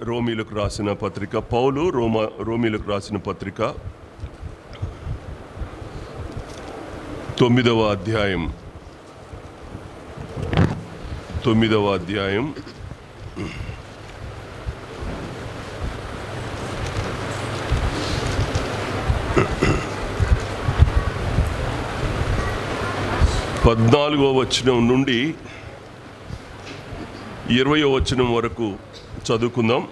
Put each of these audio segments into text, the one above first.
రోమీలకు రాసిన పత్రిక, పౌలు రోమీలకు రాసిన పత్రిక 9వ అధ్యాయం 14వ వచనం నుండి 20వ వచనం వరకు చదువుకుందాం.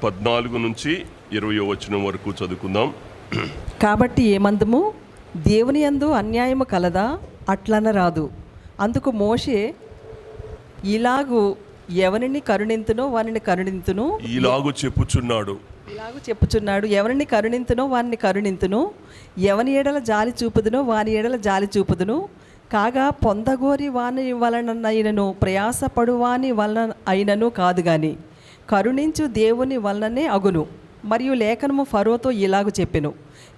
14 నుంచి 20వ వచనం వరకు చదువుకుందాం. కాబట్టి ఏమందుము, దేవుని యందు అన్యాయము కలదా? అట్లనరాదు. అందుకు మోషే, ఇలాగు ఎవరిని కరుణింతునో వారిని కరుణింతును, ఇలాగు చెప్పుచున్నాడు, ఎవరిని కరుణింతునో వారిని కరుణింతును, ఎవని ఎడల జాలి చూపుదునో వాని ఎడల జాలి చూపుదును. కాగా పొందగోరి వాని వలనైనను ప్రయాసపడు వాని వలన అయినను కాదు గాని కరుణించు దేవుని వలననే అగును. మరియు లేఖనము ఫరోతో ఇలాగు చెప్పెను,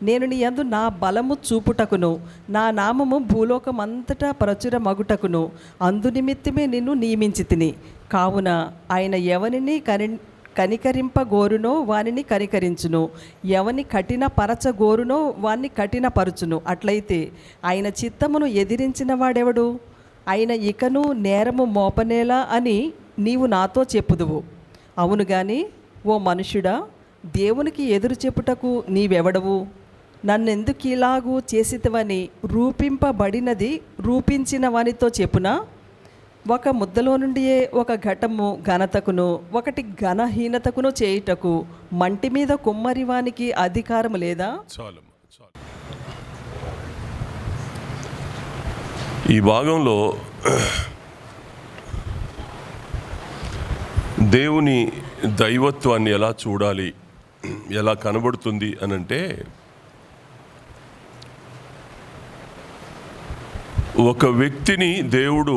నేను నీ యందు నా బలము చూపుటకును నా నామము భూలోకమంతటా ప్రచురమగుటకును అందునిమిత్తమే నిన్ను నియమించితిని. కావున ఆయన ఎవరిని కనికరింపగోరునో వానిని కనికరించును, ఎవని కఠినపరచగోరునో వాన్ని కఠినపరచును. అట్లయితే ఆయన చిత్తమును ఎదిరించిన వాడెవడు? ఆయన ఇకను నేరము మోపనేలా అని నీవు నాతో చెప్పుదువు. అవును గాని ఓ మనుష్యుడా, దేవునికి ఎదురు చెప్పుటకు నీవెవడవు? నన్నెందుకు ఇలాగూ చేసితివని రూపింపబడినది రూపించిన వానితో చెప్పునా? ఒక ముద్దలో నుండియే ఒక ఘటము ఘనతకును ఒకటి ఘనహీనతకును చేయుటకు మంటి మీద కుమ్మరివానికి అధికారము లేదా? చాలు. ఈ భాగంలో దేవుని దైవత్వాన్ని ఎలా చూడాలి, ఎలా కనబడుతుంది అనంటే, ఒక వ్యక్తిని దేవుడు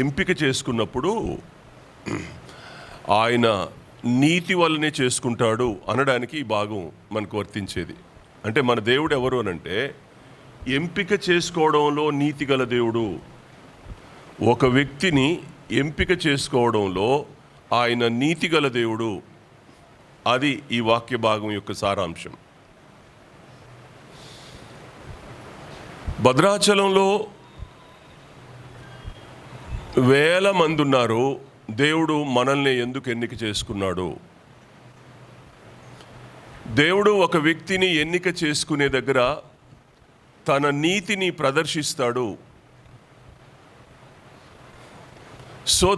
ఎంపిక చేసుకున్నప్పుడు ఆయన నీతి వల్లనే చేసుకుంటాడు అనడానికి ఈ భాగం మనకు వర్తించేది. అంటే మన దేవుడు ఎవరు అనంటే ఎంపిక చేసుకోవడంలో నీతి గల దేవుడు. ఒక వ్యక్తిని ఎంపిక చేసుకోవడంలో ఆయన నీతి గల దేవుడు. అది ఈ వాక్య భాగం యొక్క సారాంశం. భద్రాచలంలో వేల మంది ఉన్నారు. దేవుడు మనల్ని ఎందుకు ఎన్నిక చేసుకున్నాడు? దేవుడు ఒక వ్యక్తిని ఎన్నిక చేసుకునే దగ్గర తన నీతిని ప్రదర్శిస్తాడు. సో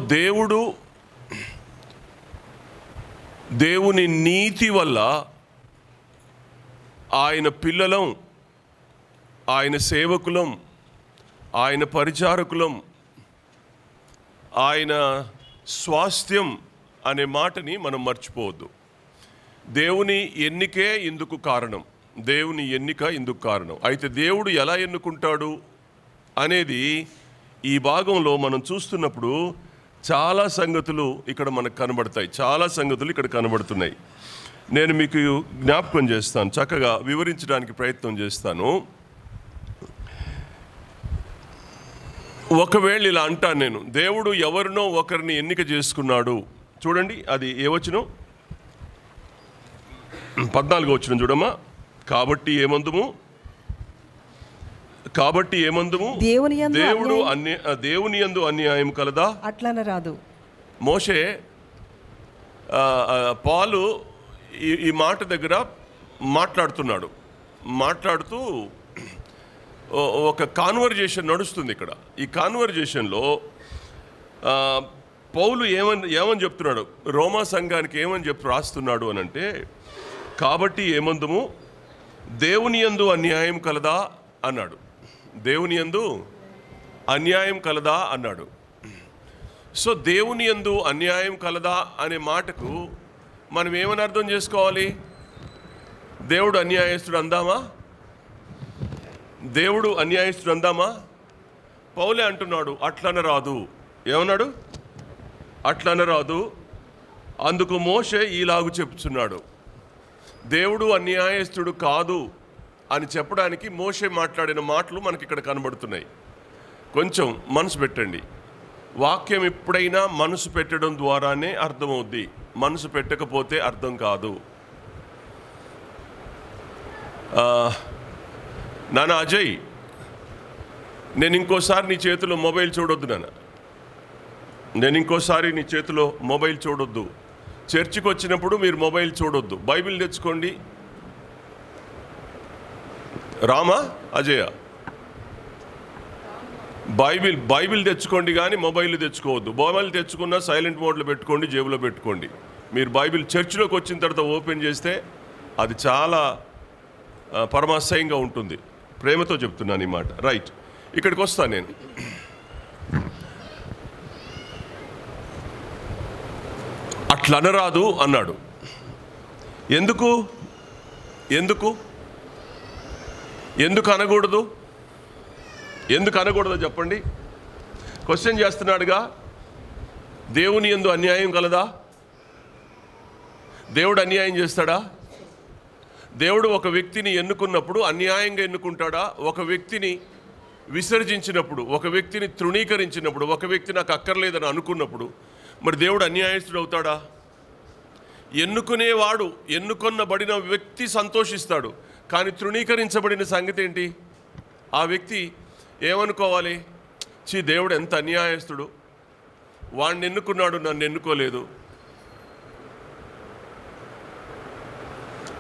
దేవుని నీతి వల్ల ఆయన పిల్లలం, ఆయన సేవకులం, ఆయన పరిచారకులం, ఆయన స్వాస్థ్యం అనే మాటని మనం మర్చిపోవద్దు. దేవుని ఎన్నికే ఇందుకు కారణం. దేవుని ఎన్నిక ఇందుకు కారణం. అయితే దేవుడు ఎలా ఎన్నుకుంటాడు అనేది ఈ భాగంలో మనం చూస్తున్నప్పుడు చాలా సంగతులు ఇక్కడ మనకు కనబడతాయి. చాలా సంగతులు ఇక్కడ కనబడుతున్నాయి. నేను మీకు జ్ఞాపకం చేస్తాను, చక్కగా వివరించడానికి ప్రయత్నం చేస్తాను. ఒకవేళ ఇలా అంటాను నేను, దేవుడు ఎవరినో ఒకరిని ఎన్నిక చేసుకున్నాడు. చూడండి, అది ఏ వచనం? 14వ వచనం చూడమ్మా. కాబట్టి ఏమందుము, దేవుని యందు అన్యాయం కలదా? అట్లనరాదు. మోషే పాలు ఈ మాట దగ్గర మాట్లాడుతూ ఒక కాన్వర్జేషన్ నడుస్తుంది ఇక్కడ. ఈ కాన్వర్జేషన్లో పౌలు ఏమని చెప్తున్నాడు, రోమా సంఘానికి ఏమని రాస్తున్నాడు అని అంటే, కాబట్టి ఏమందుము, దేవుని యందు అన్యాయం కలదా అన్నాడు. దేవుని యందు అన్యాయం కలదా అన్నాడు. సో దేవుని యందు అన్యాయం కలదా అనే మాటకు మనం ఏమని అర్థం చేసుకోవాలి? దేవుడు అన్యాయస్తుడు అందామా? దేవుడు అన్యాయస్తుడు అందామా? పౌలే అంటున్నాడు, అట్లనరాదు. ఏమన్నాడు? అట్లనరాదు. అందుకు మోషే ఈలాగు చెప్తున్నాడు, దేవుడు అన్యాయస్తుడు కాదు అని చెప్పడానికి మోషే మాట్లాడిన మాటలు మనకి ఇక్కడ కనబడుతున్నాయి. కొంచెం మనసు పెట్టండి. వాక్యం ఎప్పుడైనా మనసు పెట్టడం ద్వారానే అర్థమవుద్ది. మనసు పెట్టకపోతే అర్థం కాదు. నాన్న అజయ్, నేను ఇంకోసారి నీ చేతిలో మొబైల్ చూడొద్దు నాన్న, నేను ఇంకోసారి నీ చేతిలో మొబైల్ చూడొద్దు. చర్చికి వచ్చినప్పుడు మీరు మొబైల్ చూడొద్దు. బైబిల్ తెచ్చుకోండి. రామా అజయ, బైబిల్ తెచ్చుకోండి కానీ మొబైల్ తెచ్చుకోవద్దు. మొబైల్ తెచ్చుకున్నా సైలెంట్ మోడ్లో పెట్టుకోండి, జేబులో పెట్టుకోండి. మీరు బైబిల్ చర్చిలోకి వచ్చిన తర్వాత ఓపెన్ చేస్తే అది చాలా పరమాశయంగా ఉంటుంది. ప్రేమతో చెప్తున్నాను ఈ మాట. రైట్, ఇక్కడికి వస్తాను నేను. అట్లా అనరాదు అన్నాడు. ఎందుకు ఎందుకు ఎందుకు అనకూడదు? ఎందుకు అనకూడదో చెప్పండి. క్వశ్చన్ చేస్తున్నాడుగా. దేవుని యందు అన్యాయం కలదా? దేవుడు అన్యాయం చేస్తాడా? దేవుడు ఒక వ్యక్తిని ఎన్నుకున్నప్పుడు అన్యాయంగా ఎన్నుకుంటాడా? ఒక వ్యక్తిని విసర్జించినప్పుడు, ఒక వ్యక్తిని తృణీకరించినప్పుడు, ఒక వ్యక్తి నాకు అక్కర్లేదని అనుకున్నప్పుడు మరి దేవుడు అన్యాయస్తుడు అవుతాడా? ఎన్నుకునేవాడు, ఎన్నుకొనబడిన వ్యక్తి సంతోషిస్తాడు. కానీ తృణీకరించబడిన సంగతి ఏంటి? ఆ వ్యక్తి ఏమనుకోవాలి? దేవుడు ఎంత అన్యాయస్తుడు, వాడిని ఎన్నుకున్నాడు, నన్ను ఎన్నుకోలేదు.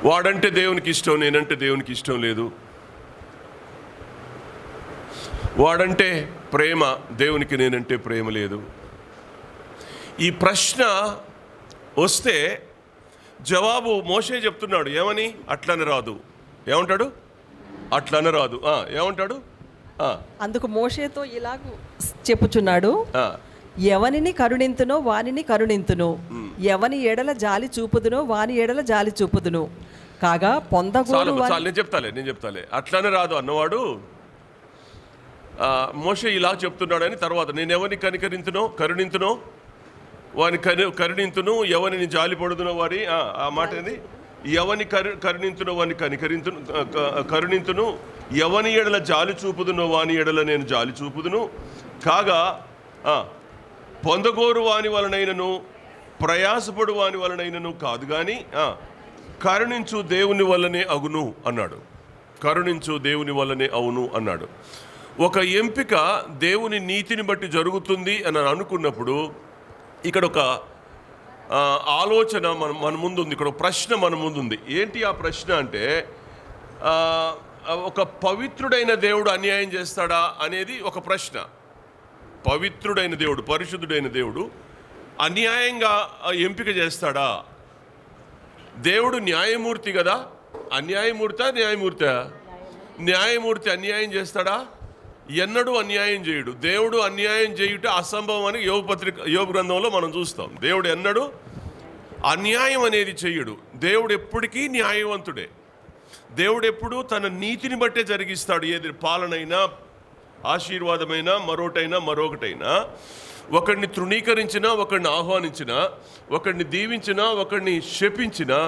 వాడంటే దేవునికి ఇష్టం, నేనంటే దేవునికి ఇష్టం లేదు. వాడంటే ప్రేమ, దేవునికి నేనంటే ప్రేమ లేదు. ఈ ప్రశ్న వస్తే జవాబు మోషే చెప్తున్నాడు. ఏమని? అట్లని రాదు. ఏమంటాడు? అట్లని రాదు. ఏమంటాడు? అందుకు మోషేతో ఇలాగూ చెప్పుచున్నాడు, ఎవనిని కరుణింతునో వానిని కరుణింతును, ఎవని ఎడల జాలి చూపుదునో వాని ఎడల జాలి చూపుదును. కాగా పొందగోరు నేను చెప్తాలే అట్లనే రాదు అన్నవాడు మోషే ఇలా చెప్తున్నాడని. తర్వాత నేను ఎవరిని కరుణింతునో వాని కరుణింతును, ఎవరిని జాలిపడుదునో వారి ఆ మాట ఏంది? ఎవని కరుణింతునో వాని కరుణింతును, ఎవని ఎడల జాలి చూపుదునో వాని ఎడల నేను జాలి చూపుదును. కాగా పొందగోరు వాని వలనైనను ప్రయాసపడు వాని వలనైనను కాదు కానీ కరుణించు దేవుని వల్లనే అగును అన్నాడు. కరుణించు దేవుని వల్లనే అవును అన్నాడు. ఒక ఎంపిక దేవుని నీతిని బట్టి జరుగుతుంది అని అనుకున్నప్పుడు ఇక్కడ ఒక ఆలోచన మన ముందు ఉంది. ఇక్కడ ఒక ప్రశ్న మన ముందు ఉంది. ఏంటి ఆ ప్రశ్న అంటే, ఒక పవిత్రుడైన దేవుడు అన్యాయం చేస్తాడా అనేది ఒక ప్రశ్న. పవిత్రుడైన దేవుడు, పరిశుద్ధుడైన దేవుడు అన్యాయంగా ఎంపిక చేస్తాడా? దేవుడు న్యాయమూర్తి కదా. న్యాయమూర్తి అన్యాయం చేస్తాడా? ఎన్నడూ అన్యాయం చేయుడు. దేవుడు అన్యాయం చేయుట అసంభవం అని యోబు గ్రంథంలో మనం చూస్తాం. దేవుడు ఎన్నడూ అన్యాయం అనేది చెయ్యడు. దేవుడు ఎప్పటికీ న్యాయవంతుడే. దేవుడు ఎప్పుడూ తన నీతిని బట్టే జరిగిస్తాడు. ఏది పాలనైనా, ఆశీర్వాదమైనా, మరొకటైనా. ఒకడిని తృణీకరించినా, ఒకడిని ఆహ్వానించినా, ఒకడిని దీవించినా, ఒకడిని శపించినా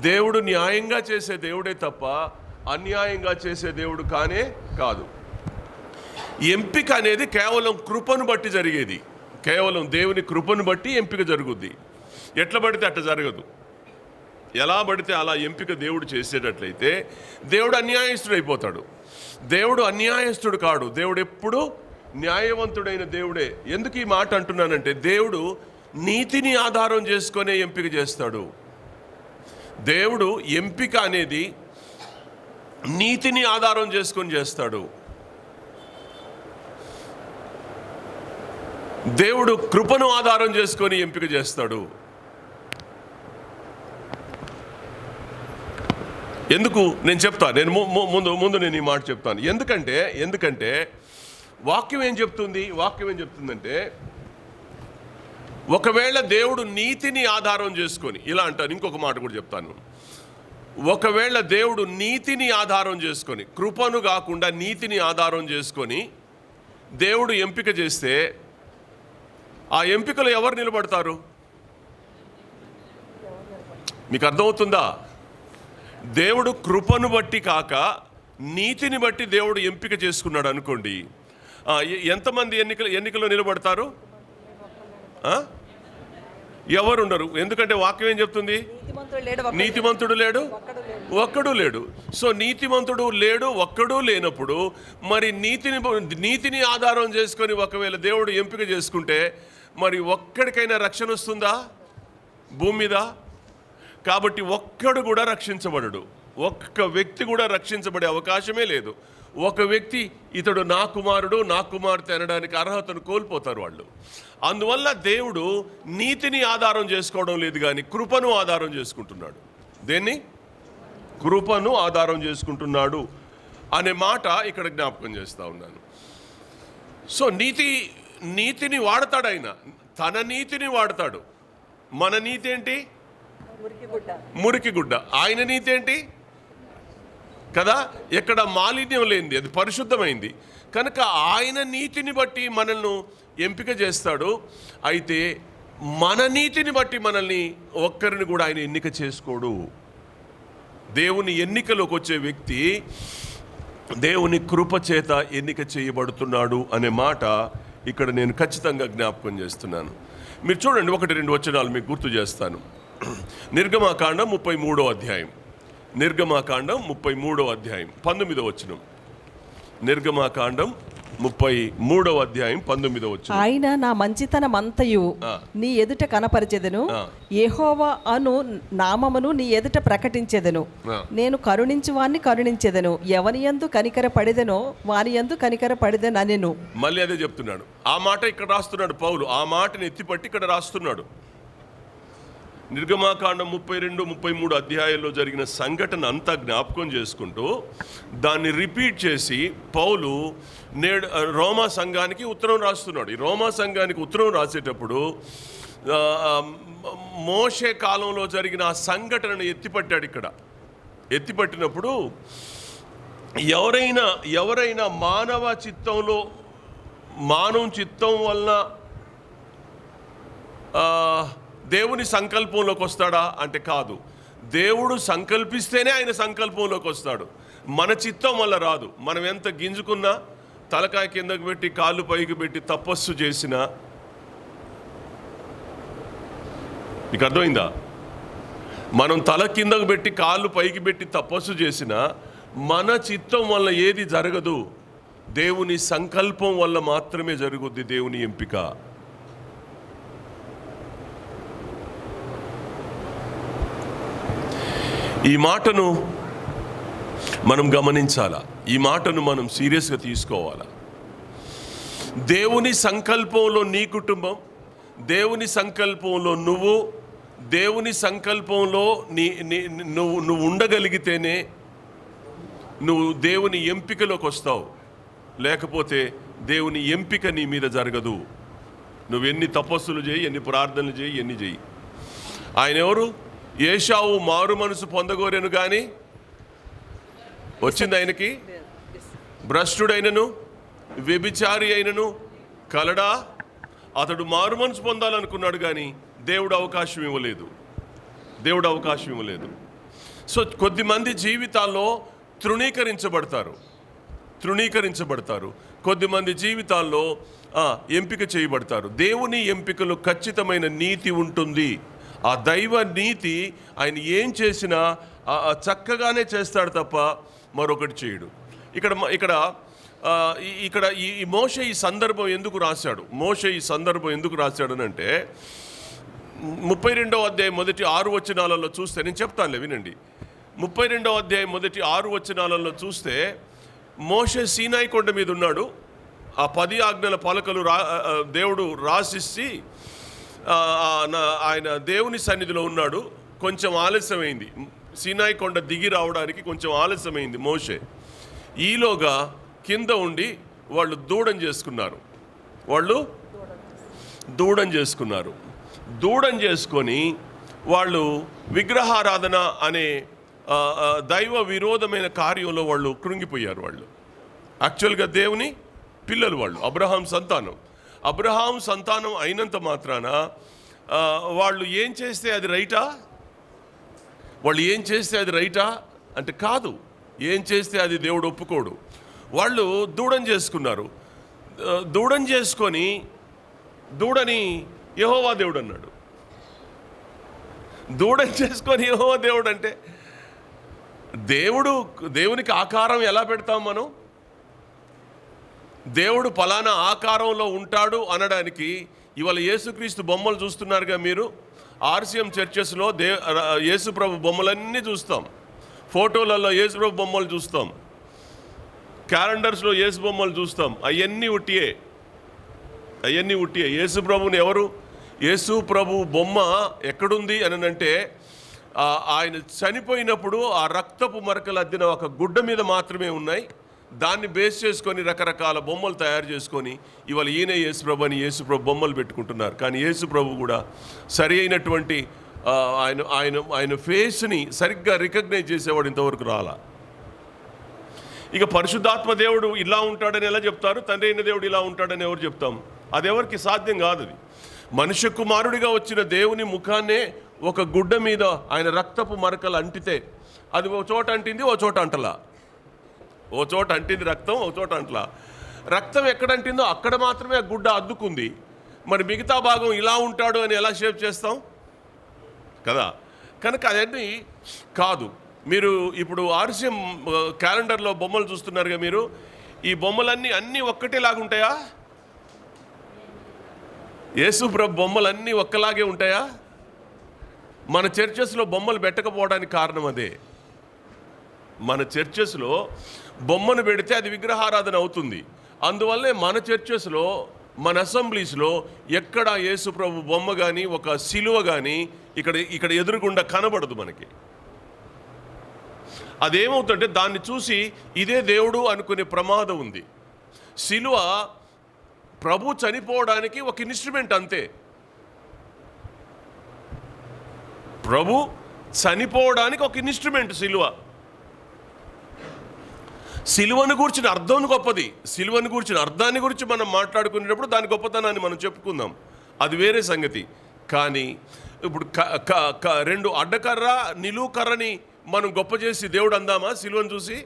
దేవుడు న్యాయంగా చేసే దేవుడే తప్ప అన్యాయంగా చేసే దేవుడు కానే కాదు. ఎంపిక అనేది కేవలం కృపను బట్టి జరిగేది. కేవలం దేవుని కృపను బట్టి ఎంపిక జరుగుద్ది. ఎట్లా పడితే అట్లా జరగదు. ఎలా పడితే అలా ఎంపిక దేవుడు చేసేటట్లయితే దేవుడు అన్యాయస్తుడు అయిపోతాడు. దేవుడు అన్యాయస్తుడు కాడు. దేవుడు ఎప్పుడూ న్యాయవంతుడైన దేవుడే. ఎందుకు ఈ మాట అంటున్నానంటే, దేవుడు నీతిని ఆధారం చేసుకునే ఎంపిక చేస్తాడు. దేవుడు ఎంపిక అనేది నీతిని ఆధారం చేసుకొని చేస్తాడు. దేవుడు కృపను ఆధారం చేసుకొని ఎంపిక చేస్తాడు. ఎందుకు నేను చెప్తాను. నేను ముందు నేను ఈ మాట చెప్తాను. ఎందుకంటే వాక్యం ఏం చెప్తుందంటే, ఒకవేళ దేవుడు నీతిని ఆధారం చేసుకొని, ఇలా అంటాను, ఇంకొక మాట కూడా చెప్తాను. ఒకవేళ దేవుడు నీతిని ఆధారం చేసుకొని, కృపను కాకుండా నీతిని ఆధారం చేసుకొని దేవుడు ఎంపిక చేస్తే, ఆ ఎంపికలు ఎవరు నిలబడతారు? మీకు అర్థమవుతుందా? దేవుడు కృపను బట్టి కాక నీతిని బట్టి దేవుడు ఎంపిక చేసుకున్నాడు అనుకోండి. ఎంతమంది ఎన్నికల్లో నిలబడతారు? ఎవరుండరు. ఎందుకంటే వాక్యం ఏం చెప్తుంది? నీతిమంతుడు లేడు, ఒక్కడు లేడు. సో నీతిమంతుడు లేడు, ఒక్కడు లేనప్పుడు మరి నీతిని ఆధారం చేసుకొని ఒకవేళ దేవుడు ఎంపిక చేసుకుంటే మరి ఒక్కడికైనా రక్షణ వస్తుందా భూమి మీద? కాబట్టి ఒక్కడు కూడా రక్షించబడడు. ఒక్క వ్యక్తి కూడా రక్షించబడే అవకాశమే లేదు. ఒక వ్యక్తి ఇతడు నా కుమారుడు, నా కుమార్తె అనడానికి అర్హతను కోల్పోతారు వాళ్ళు. అందువల్ల దేవుడు నీతిని ఆధారం చేసుకోవడం లేదు, కానీ కృపను ఆధారం చేసుకుంటున్నాడు. దేన్ని? కృపను ఆధారం చేసుకుంటున్నాడు అనే మాట ఇక్కడ జ్ఞాపకం చేస్తూ ఉన్నాను. సో నీతిని వాడతాడు ఆయన, తన నీతిని వాడతాడు. మన నీతి ఏంటి? మురికి గుడ్డ. ఆయన నీతి ఏంటి కదా? ఎక్కడ మాలిన్యం లేనిది, అది పరిశుద్ధమైంది కనుక ఆయన నీతిని బట్టి మనల్ని ఎంపిక చేస్తాడు. అయితే మన నీతిని బట్టి మనల్ని ఒక్కరిని కూడా ఆయన ఎన్నిక చేసుకోడు. దేవుని ఎన్నికలోకి వచ్చే వ్యక్తి దేవుని కృప చేత ఎన్నిక చేయబడుతున్నాడు అనే మాట ఇక్కడ నేను ఖచ్చితంగా జ్ఞాపకం చేస్తున్నాను. మీరు చూడండి, 1-2 వచనాలు మీకు గుర్తు చేస్తాను. నిర్గమాకాండం 33వ అధ్యాయం, నిర్గమాకాండం 33వ అధ్యాయం 19వ వచనం. నిర్గమాకాండం 33వ అధ్యాయం 19వ వచనం. ఆయన నా మంచితనమంతయు నీ ఎదుట కనపరిచెదను, యెహోవా అను నామమును నీ ఎదుట ప్రకటించెదను. నేను కరుణించు వాణ్ణి కరుణించెదను, ఎవని యందు కనికర పడిదెనో వాని యందు కనికర పడిదెను అనెను. మళ్ళీ అదే చెప్తున్నాడు. ఆ మాట ఇక్కడ రాస్తున్నాడు పౌలు. ఆ మాటని ఎత్తిపట్టి ఇక్కడ రాస్తున్నాడు. నిర్గమాకాండం 32-33 అధ్యాయాల్లో జరిగిన సంఘటన అంతా జ్ఞాపకం చేసుకుంటూ దాన్ని రిపీట్ చేసి పౌలు నేడు రోమా సంఘానికి ఉత్తరం రాస్తున్నాడు. ఈ రోమా సంఘానికి ఉత్తరం రాసేటప్పుడు మోషే కాలంలో జరిగిన ఆ సంఘటనను ఎత్తిపట్టాడు. ఇక్కడ ఎత్తిపట్టినప్పుడు ఎవరైనా మానవ చిత్తం వల్ల దేవుని సంకల్పంలోకి వస్తాడా అంటే కాదు. దేవుడు సంకల్పిస్తేనే ఆయన సంకల్పంలోకి వస్తాడు. మన చిత్తం వల్ల రాదు. మనం ఎంత గింజుకున్నా, తలకాయ కిందకు పెట్టి కాళ్ళు పైకి పెట్టి తపస్సు చేసినా, మీకు అర్థమైందా? మనం తల కిందకు పెట్టి కాళ్ళు పైకి పెట్టి తపస్సు చేసినా మన చిత్తం వల్ల ఏది జరగదు. దేవుని సంకల్పం వల్ల మాత్రమే జరుగుద్ది దేవుని ఎంపిక. ఈ మాటను మనం గమనించాలా, ఈ మాటను మనం సీరియస్గా తీసుకోవాలా. దేవుని సంకల్పంలో నీ కుటుంబం, దేవుని సంకల్పంలో నువ్వు, దేవుని సంకల్పంలో నువ్వు ఉండగలిగితేనే నువ్వు దేవుని ఎంపికలోకి వస్తావు. లేకపోతే దేవుని ఎంపిక నీ మీద జరగదు. నువ్వు ఎన్ని తపస్సులు చేయి, ఎన్ని ప్రార్థనలు చేయి, ఎన్ని చేయి. ఆయన ఎవరు? ఏశావు మారు మనసు పొందగోరెను కానీ వచ్చింది ఆయనకి? భ్రష్టుడైనను వ్యభిచారి అయినను కలడా? అతడు మారు మనసు పొందాలనుకున్నాడు కానీ దేవుడు అవకాశం ఇవ్వలేదు. సో కొద్దిమంది జీవితాల్లో తృణీకరించబడతారు. కొద్దిమంది జీవితాల్లో ఎంపిక చేయబడతారు. దేవుని ఎంపికలో ఖచ్చితమైన నీతి ఉంటుంది. ఆ దైవ నీతి ఆయన ఏం చేసినా చక్కగానే చేస్తాడు తప్ప మరొకటి చేయడు. ఇక్కడ ఈ మోషే ఈ సందర్భం ఎందుకు రాశాడు అంటే 32వ అధ్యాయం మొదటి 6 వచనాలలో చూస్తే, నేను చెప్తానులే వినండి. 32వ అధ్యాయం మొదటి 6 వచనాలలో చూస్తే మోషే సీనాయి కొండ మీద ఉన్నాడు. ఆ 10 ఆజ్ఞల పలకలు దేవుడు రాసిచ్చి ఆయన దేవుని సన్నిధిలో ఉన్నాడు. కొంచెం ఆలస్యమైంది, సీనాయి కొండ దిగి రావడానికి కొంచెం ఆలస్యమైంది మోషే. ఈలోగా కింద ఉండి వాళ్ళు దూడం చేసుకొని వాళ్ళు విగ్రహారాధన అనే దైవ విరోధమైన కార్యంలో వాళ్ళు కృంగిపోయారు. వాళ్ళు యాక్చువల్గా దేవుని పిల్లలు, వాళ్ళు అబ్రహాం సంతానం అయినంత మాత్రాన వాళ్ళు ఏం చేస్తే అది రైటా అంటే కాదు. ఏం చేస్తే అది దేవుడు ఒప్పుకోడు. వాళ్ళు దూడం చేసుకొని దూడని యెహోవా దేవుడు అన్నాడు. దూడని చేసుకొని యెహోవా దేవుడు అంటే దేవునికి ఆకారం ఎలా పెడతాం మనం? దేవుడు ఫలానా ఆకారంలో ఉంటాడు అనడానికి ఇవాళ యేసుక్రీస్తు బొమ్మలు చూస్తున్నారుగా మీరు. ఆర్సీఎం చర్చెస్లో యేసుప్రభు బొమ్మలన్నీ చూస్తాం, ఫోటోలలో యేసుప్రభు బొమ్మలు చూస్తాం, క్యాలెండర్స్లో యేసు బొమ్మలు చూస్తాం. అవన్నీ ఉట్టియే. యేసుప్రభుని యేసుప్రభు బొమ్మ ఎక్కడుంది అని అంటే ఆయన చనిపోయినప్పుడు ఆ రక్తపు మరకలు అద్దిన ఒక గుడ్డ మీద మాత్రమే ఉన్నాయి. దాన్ని బేస్ చేసుకొని రకరకాల బొమ్మలు తయారు చేసుకొని ఇవాళ ఈయన యేసుప్రభు అని యేసుప్రభు బొమ్మలు పెట్టుకుంటున్నారు. కానీ యేసుప్రభు కూడా సరి అయినటువంటి ఆయన ఫేస్ని సరిగ్గా రికగ్నైజ్ చేసేవాడు ఇంతవరకు రాలా. ఇక పరిశుద్ధాత్మ దేవుడు ఇలా ఉంటాడని ఎలా చెప్తారు? తండ్రి అయిన దేవుడు ఇలా ఉంటాడని ఎవరు చెప్తాం? అది ఎవరికి సాధ్యం కాదు. అది మనుష్య కుమారుడిగా వచ్చిన దేవుని ముఖాన్నే ఒక గుడ్డ మీద ఆయన రక్తపు మరకలు అంటితే అది ఓ చోట అంటింది, ఓ చోట అంటలా. ఓ చోట అంటింది రక్తం, ఓ చోట అంటలా. రక్తం ఎక్కడ అంటిందో అక్కడ మాత్రమే ఆ గుడ్డ అద్దుకుంది. మరి మిగతా భాగం ఇలా ఉంటాడు అని ఎలా షేప్ చేస్తాం కదా? కనుక అదన్నీ కాదు. మీరు ఇప్పుడు ఆర్సీఎం క్యాలెండర్లో బొమ్మలు చూస్తున్నారుగా మీరు. ఈ బొమ్మలన్నీ అన్నీ ఒక్కటేలాగా ఉంటాయా? యేసుప్రభు బొమ్మలన్నీ ఒక్కలాగే ఉంటాయా? మన చర్చెస్లో బొమ్మలు పెట్టకపోవడానికి కారణం అదే. మన చర్చెస్లో బొమ్మను పెడితే అది విగ్రహారాధన అవుతుంది. అందువల్లే మన చర్చెస్లో, మన అసెంబ్లీస్లో ఎక్కడ యేసుప్రభు బొమ్మ కానీ ఒక సిలువ కానీ ఇక్కడ ఎదురుగుండా కనబడదు మనకి. అదేమవుతుంటే దాన్ని చూసి ఇదే దేవుడు అనుకునే ప్రమాదం ఉంది. సిలువ ప్రభు చనిపోవడానికి ఒక ఇన్స్ట్రుమెంట్ అంతే. ప్రభు చనిపోవడానికి ఒక ఇన్స్ట్రుమెంట్ సిలువ. సిలువను గురించిన అర్థం గొప్పది. సిలువను గురించిన అర్థాన్ని గురించి మనం మాట్లాడుకునేటప్పుడు దాని గొప్పతనాన్ని మనం చెప్పుకుందాం, అది వేరే సంగతి. కానీ ఇప్పుడు రెండు అడ్డకర్ర నిలువు కర్రని మనం గొప్ప చేసి దేవుడు అందామా? సిలువను చూసి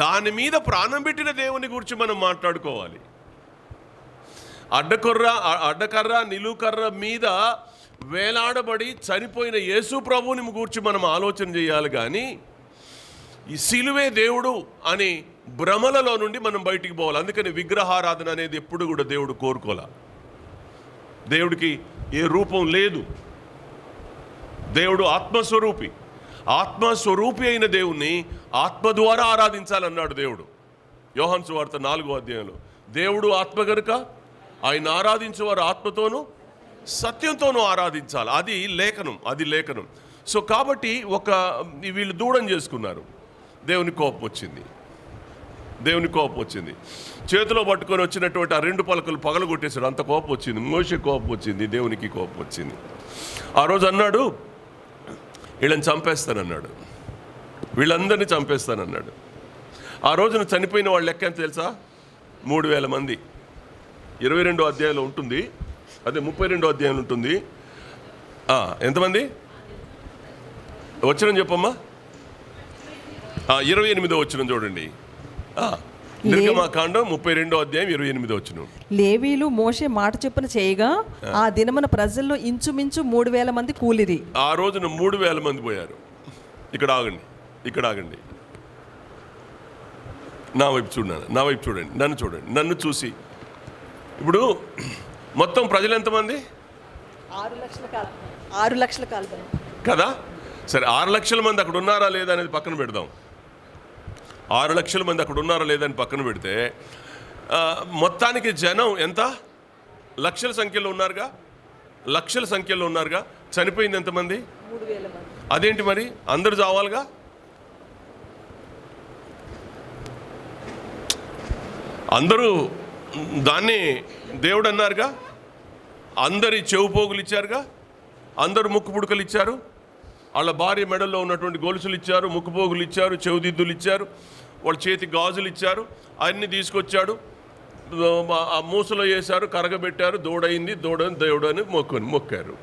దాని మీద ప్రాణం పెట్టిన దేవుని గురించి మనం మాట్లాడుకోవాలి. అడ్డకర్ర నిలువు కర్ర మీద వేలాడబడి చనిపోయిన యేసు ప్రభువుని గురించి మనం ఆలోచన చేయాలి. కానీ ఈ సిలువే దేవుడు అని భ్రమలలో నుండి మనం బయటికి పోవాలి. అందుకని విగ్రహారాధన అనేది ఎప్పుడు కూడా దేవుడు కోరుకోలే. దేవుడికి ఏ రూపం లేదు. దేవుడు ఆత్మస్వరూపి. ఆత్మస్వరూపి అయిన దేవుణ్ణి ఆత్మ ద్వారా ఆరాధించాలన్నాడు దేవుడు. యోహాను సువార్త 4వ అధ్యాయంలో దేవుడు ఆత్మ గనుక ఆయన ఆరాధించేవారు ఆత్మతోనూ సత్యంతోనూ ఆరాధించాలి. అది లేఖనం. సో కాబట్టి వీళ్ళు దూడం చేసుకున్నారు. దేవుని కోపం వచ్చింది. చేతిలో పట్టుకొని వచ్చినటువంటి ఆ 2 పలకలు పగలగొట్టేశాడు. అంత కోపం వచ్చింది. మోషే కోపం వచ్చింది, దేవునికి కోపం వచ్చింది. ఆ రోజు అన్నాడు, వీళ్ళని చంపేస్తానన్నాడు, వీళ్ళందరినీ చంపేస్తానన్నాడు. ఆ రోజున చనిపోయిన వాళ్ళ లెక్క ఎంత తెలుసా? 3000 మంది. 22వ అధ్యాయంలో ఉంటుంది, అదే 32వ అధ్యాయంలో ఉంటుంది. ఎంతమంది వచనం చెప్పమ్మా? 28వ వచనం చూడండి. నిర్గమకాండం 32వ అధ్యాయం 28వ వచనం. లేవీలు మోషే మాట చొప్పున చేయగా ఆ దినమున ప్రజల్లో ఇంచుమించు 3000 మంది కూలిరి. ఆ రోజున 3000 మంది పోయారు. ఇక్కడ ఆగండి. నా వైపు చూడండి, నన్ను చూసి. ఇప్పుడు మొత్తం ప్రజలు ఎంతమంది? 6 లక్షల కదా. సరే, 6 లక్షల మంది అక్కడ ఉన్నారా లేదా అనేది పక్కన పెడదాం. 6 లక్షల మంది అక్కడ ఉన్నారా లేదా అని పక్కన పెడితే మొత్తానికి జనం ఎంత? లక్షల సంఖ్యలో ఉన్నారుగా. చనిపోయింది ఎంతమంది? 3000 మంది. అదేంటి మరి? అందరూ చావాలిగా. అందరూ దాన్ని దేవుడు అన్నారుగా. అందరి చెవు పోగులు ఇచ్చారుగా, అందరూ ముక్కు పుడకలు ఇచ్చారు, వాళ్ళ భార్య మెడల్లో ఉన్నటువంటి గొలుసులు ఇచ్చారు, ముక్కుపోగులు ఇచ్చారు, చెవుదిద్దులు ఇచ్చారు, వాళ్ళ చేతి గాజులు ఇచ్చారు. అన్నీ తీసుకొచ్చాడు, ఆ మూసలో వేశారు, కరగబెట్టారు. దూడైంది, దేవుడు అని మొక్కారు.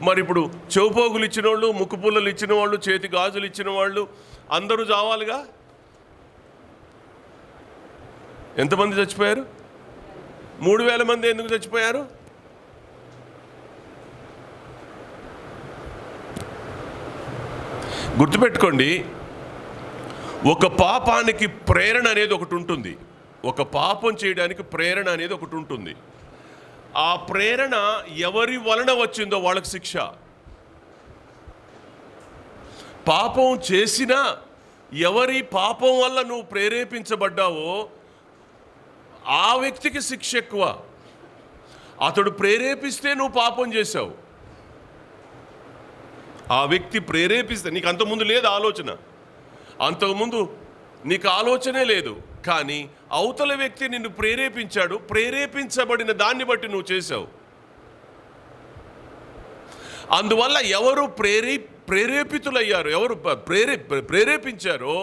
మరి ఇప్పుడు చెవుపోగులు ఇచ్చిన వాళ్ళు, ముక్కు పుల్లలు ఇచ్చిన వాళ్ళు, చేతి గాజులు ఇచ్చిన వాళ్ళు అందరూ చావాలిగా. ఎంతమంది చచ్చిపోయారు? 3000 మంది. ఎందుకు చచ్చిపోయారు? గుర్తుపెట్టుకోండి, ఒక పాపానికి ప్రేరణ అనేది ఒకటి ఉంటుంది. ఒక పాపం చేయడానికి ప్రేరణ అనేది ఒకటి ఉంటుంది. ఆ ప్రేరణ ఎవరి వలన వచ్చిందో వాళ్ళకి శిక్ష. పాపం చేసినా ఎవరి పాపం వల్ల నువ్వు ప్రేరేపించబడ్డావో ఆ వ్యక్తికి శిక్ష ఎక్కువ. అతడు ప్రేరేపిస్తే నువ్వు పాపం చేశావు. ఆ వ్యక్తి ప్రేరేపిస్తే, నీకు అంతకుముందు లేదు ఆలోచన, అంతకుముందు నీకు ఆలోచనే లేదు, కానీ అవతల వ్యక్తి నిన్ను ప్రేరేపించాడు, ప్రేరేపించబడిన దాన్ని బట్టి నువ్వు చేశావు. అందువల్ల ఎవరు ప్రేరేపితులయ్యారు, ఎవరు ప్రేరేపించారో,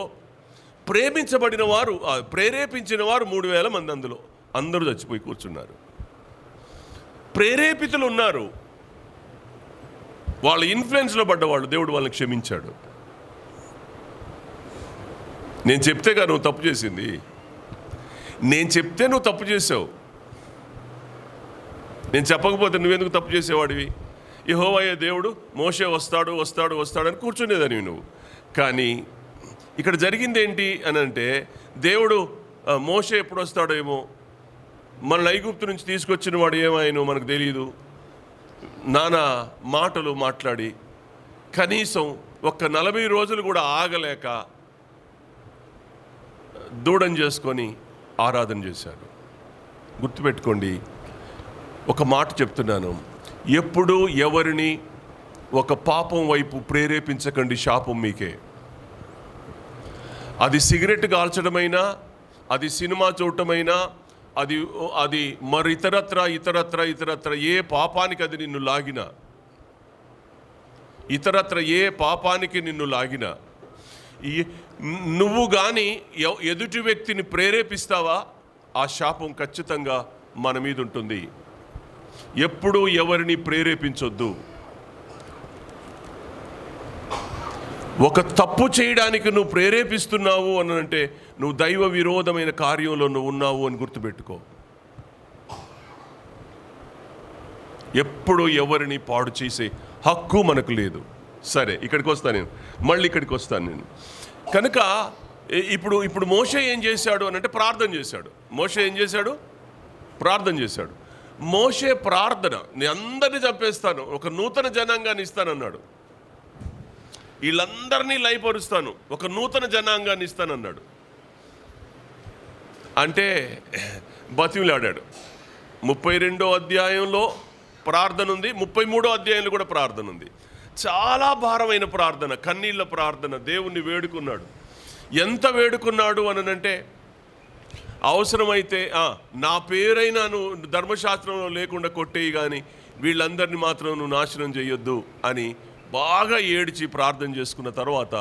ప్రేమించబడిన వారు, ప్రేరేపించిన వారు 3,000 మంది, అందులో అందరూ చచ్చిపోయి కూర్చున్నారు. ప్రేరేపితులు ఉన్నారు, వాళ్ళ ఇన్ఫ్లుయెన్స్లో పడ్డవాళ్ళు, దేవుడు వాళ్ళని క్షమించాడు. నేను చెప్తేగా నువ్వు తప్పు చేసింది, నేను చెప్తే నువ్వు తప్పు చేసావు, నేను చెప్పకపోతే నువ్వెందుకు తప్పు చేసేవాడివి? యెహోవాయే దేవుడు, మోషే వస్తాడు వస్తాడు వస్తాడు అని కూర్చునేదానివి నువ్వు. కానీ ఇక్కడ జరిగింది ఏంటి అని అంటే, దేవుడు మోషే ఎప్పుడు వస్తాడో ఏమో, మన ఐగుప్తు నుంచి తీసుకొచ్చిన వాడు ఏమైనో మనకు తెలియదు, నానా మాటలు మాట్లాడి కనీసం ఒక్క 40 రోజులు కూడా ఆగలేక దూడం చేసుకొని ఆరాధన చేశాడు. గుర్తుపెట్టుకోండి, ఒక మాట చెప్తున్నాను, ఎప్పుడు ఎవరిని ఒక పాపం వైపు ప్రేరేపించకండి, శాపం మీకే. అది సిగరెట్ కాల్చడమైనా, అది సినిమా చూడటమైనా, అది మరి ఇతరత్ర ఏ పాపానికి అది నిన్ను లాగినా, ఇతరత్ర ఏ పాపానికి నిన్ను లాగినా, నువ్వు కానీ ఎదుటి వ్యక్తిని ప్రేరేపిస్తావా, ఆ శాపం ఖచ్చితంగా మన మీద ఉంటుంది. ఎప్పుడూ ఎవరిని ప్రేరేపించొద్దు. ఒక తప్పు చేయడానికి నువ్వు ప్రేరేపిస్తున్నావు అని అంటే నువ్వు దైవ విరోధమైన కార్యంలో నువ్వు ఉన్నావు అని గుర్తుపెట్టుకో. ఎప్పుడు ఎవరిని పాడు చేసే హక్కు మనకు లేదు. సరే, ఇక్కడికి వస్తాను నేను, మళ్ళీ ఇక్కడికి వస్తాను నేను. కనుక ఇప్పుడు మోషే ఏం చేశాడు అని అంటే ప్రార్థన చేశాడు. మోషే ఏం చేశాడు? ప్రార్థన చేశాడు. మోషే ప్రార్థన, నేను అందరినీ చంపేస్తాను, ఒక నూతన జనాంగాన్ని ఇస్తానన్నాడు, వీళ్ళందరినీ లయపరుస్తాను, ఒక నూతన జనాంగాన్ని ఇస్తానన్నాడు. అంటే బతిమిలాడాడు. 32వ అధ్యాయంలో ప్రార్థన ఉంది, 33వ అధ్యాయంలో కూడా ప్రార్థన ఉంది. చాలా భారమైన ప్రార్థన, కన్నీళ్ళ ప్రార్థన, దేవుణ్ణి వేడుకున్నాడు. ఎంత వేడుకున్నాడు అనంటే, అవసరమైతే నా పేరైనా నువ్వు ధర్మశాస్త్రంలో లేకుండా కొట్టేయి, కానీ వీళ్ళందరినీ మాత్రం నువ్వు నాశనం చేయొద్దు అని బాగా ఏడిచి ప్రార్థన చేసుకున్న తర్వాత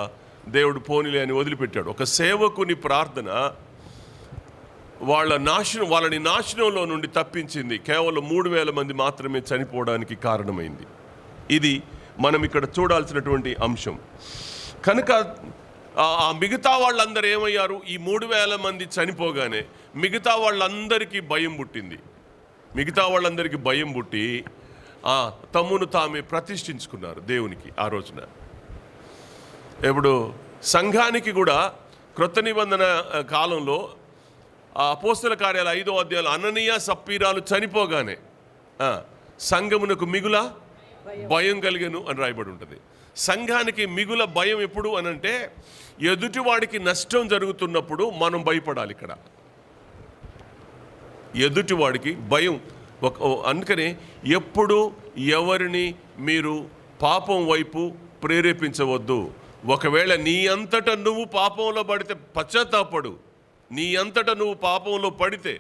దేవుడు పోనీలే అని వదిలిపెట్టాడు. ఒక సేవకుని ప్రార్థన వాళ్ళని నాశనంలో నుండి తప్పించింది. కేవలం 3,000 మంది మాత్రమే చనిపోవడానికి కారణమైంది. ఇది మనం ఇక్కడ చూడాల్సినటువంటి అంశం. కనుక ఆ మిగతా వాళ్ళందరూ ఏమయ్యారు? ఈ 3,000 మంది చనిపోగానే మిగతా వాళ్ళందరికీ భయం పుట్టింది. మిగతా వాళ్ళందరికీ భయం పుట్టి తమ్మును తామే ప్రతిష్ఠించుకున్నారు దేవునికి. ఆ రోజున ఇప్పుడు సంఘానికి కూడా క్రొత్త నిబంధన కాలంలో అపోస్తల కార్యాల 5వ అధ్యాయంలో అననీయ సప్పీరాలు చనిపోగానే సంఘమునకు మిగుల భయం కలిగెను అని రాయబడి ఉంటుంది. సంఘానికి మిగుల భయం ఎప్పుడు అనంటే, ఎదుటివాడికి నష్టం జరుగుతున్నప్పుడు మనం భయపడాలి. ఇక్కడ ఎదుటివాడికి భయం. అందుకని ఎప్పుడు ఎవరిని మీరు పాపం వైపు ప్రేరేపించవద్దు. ఒకవేళ నీ అంతటా నువ్వు పాపంలో పడితే పశ్చాత్తాపడు. నీ అంతటా నువ్వు పాపంలో పడితే,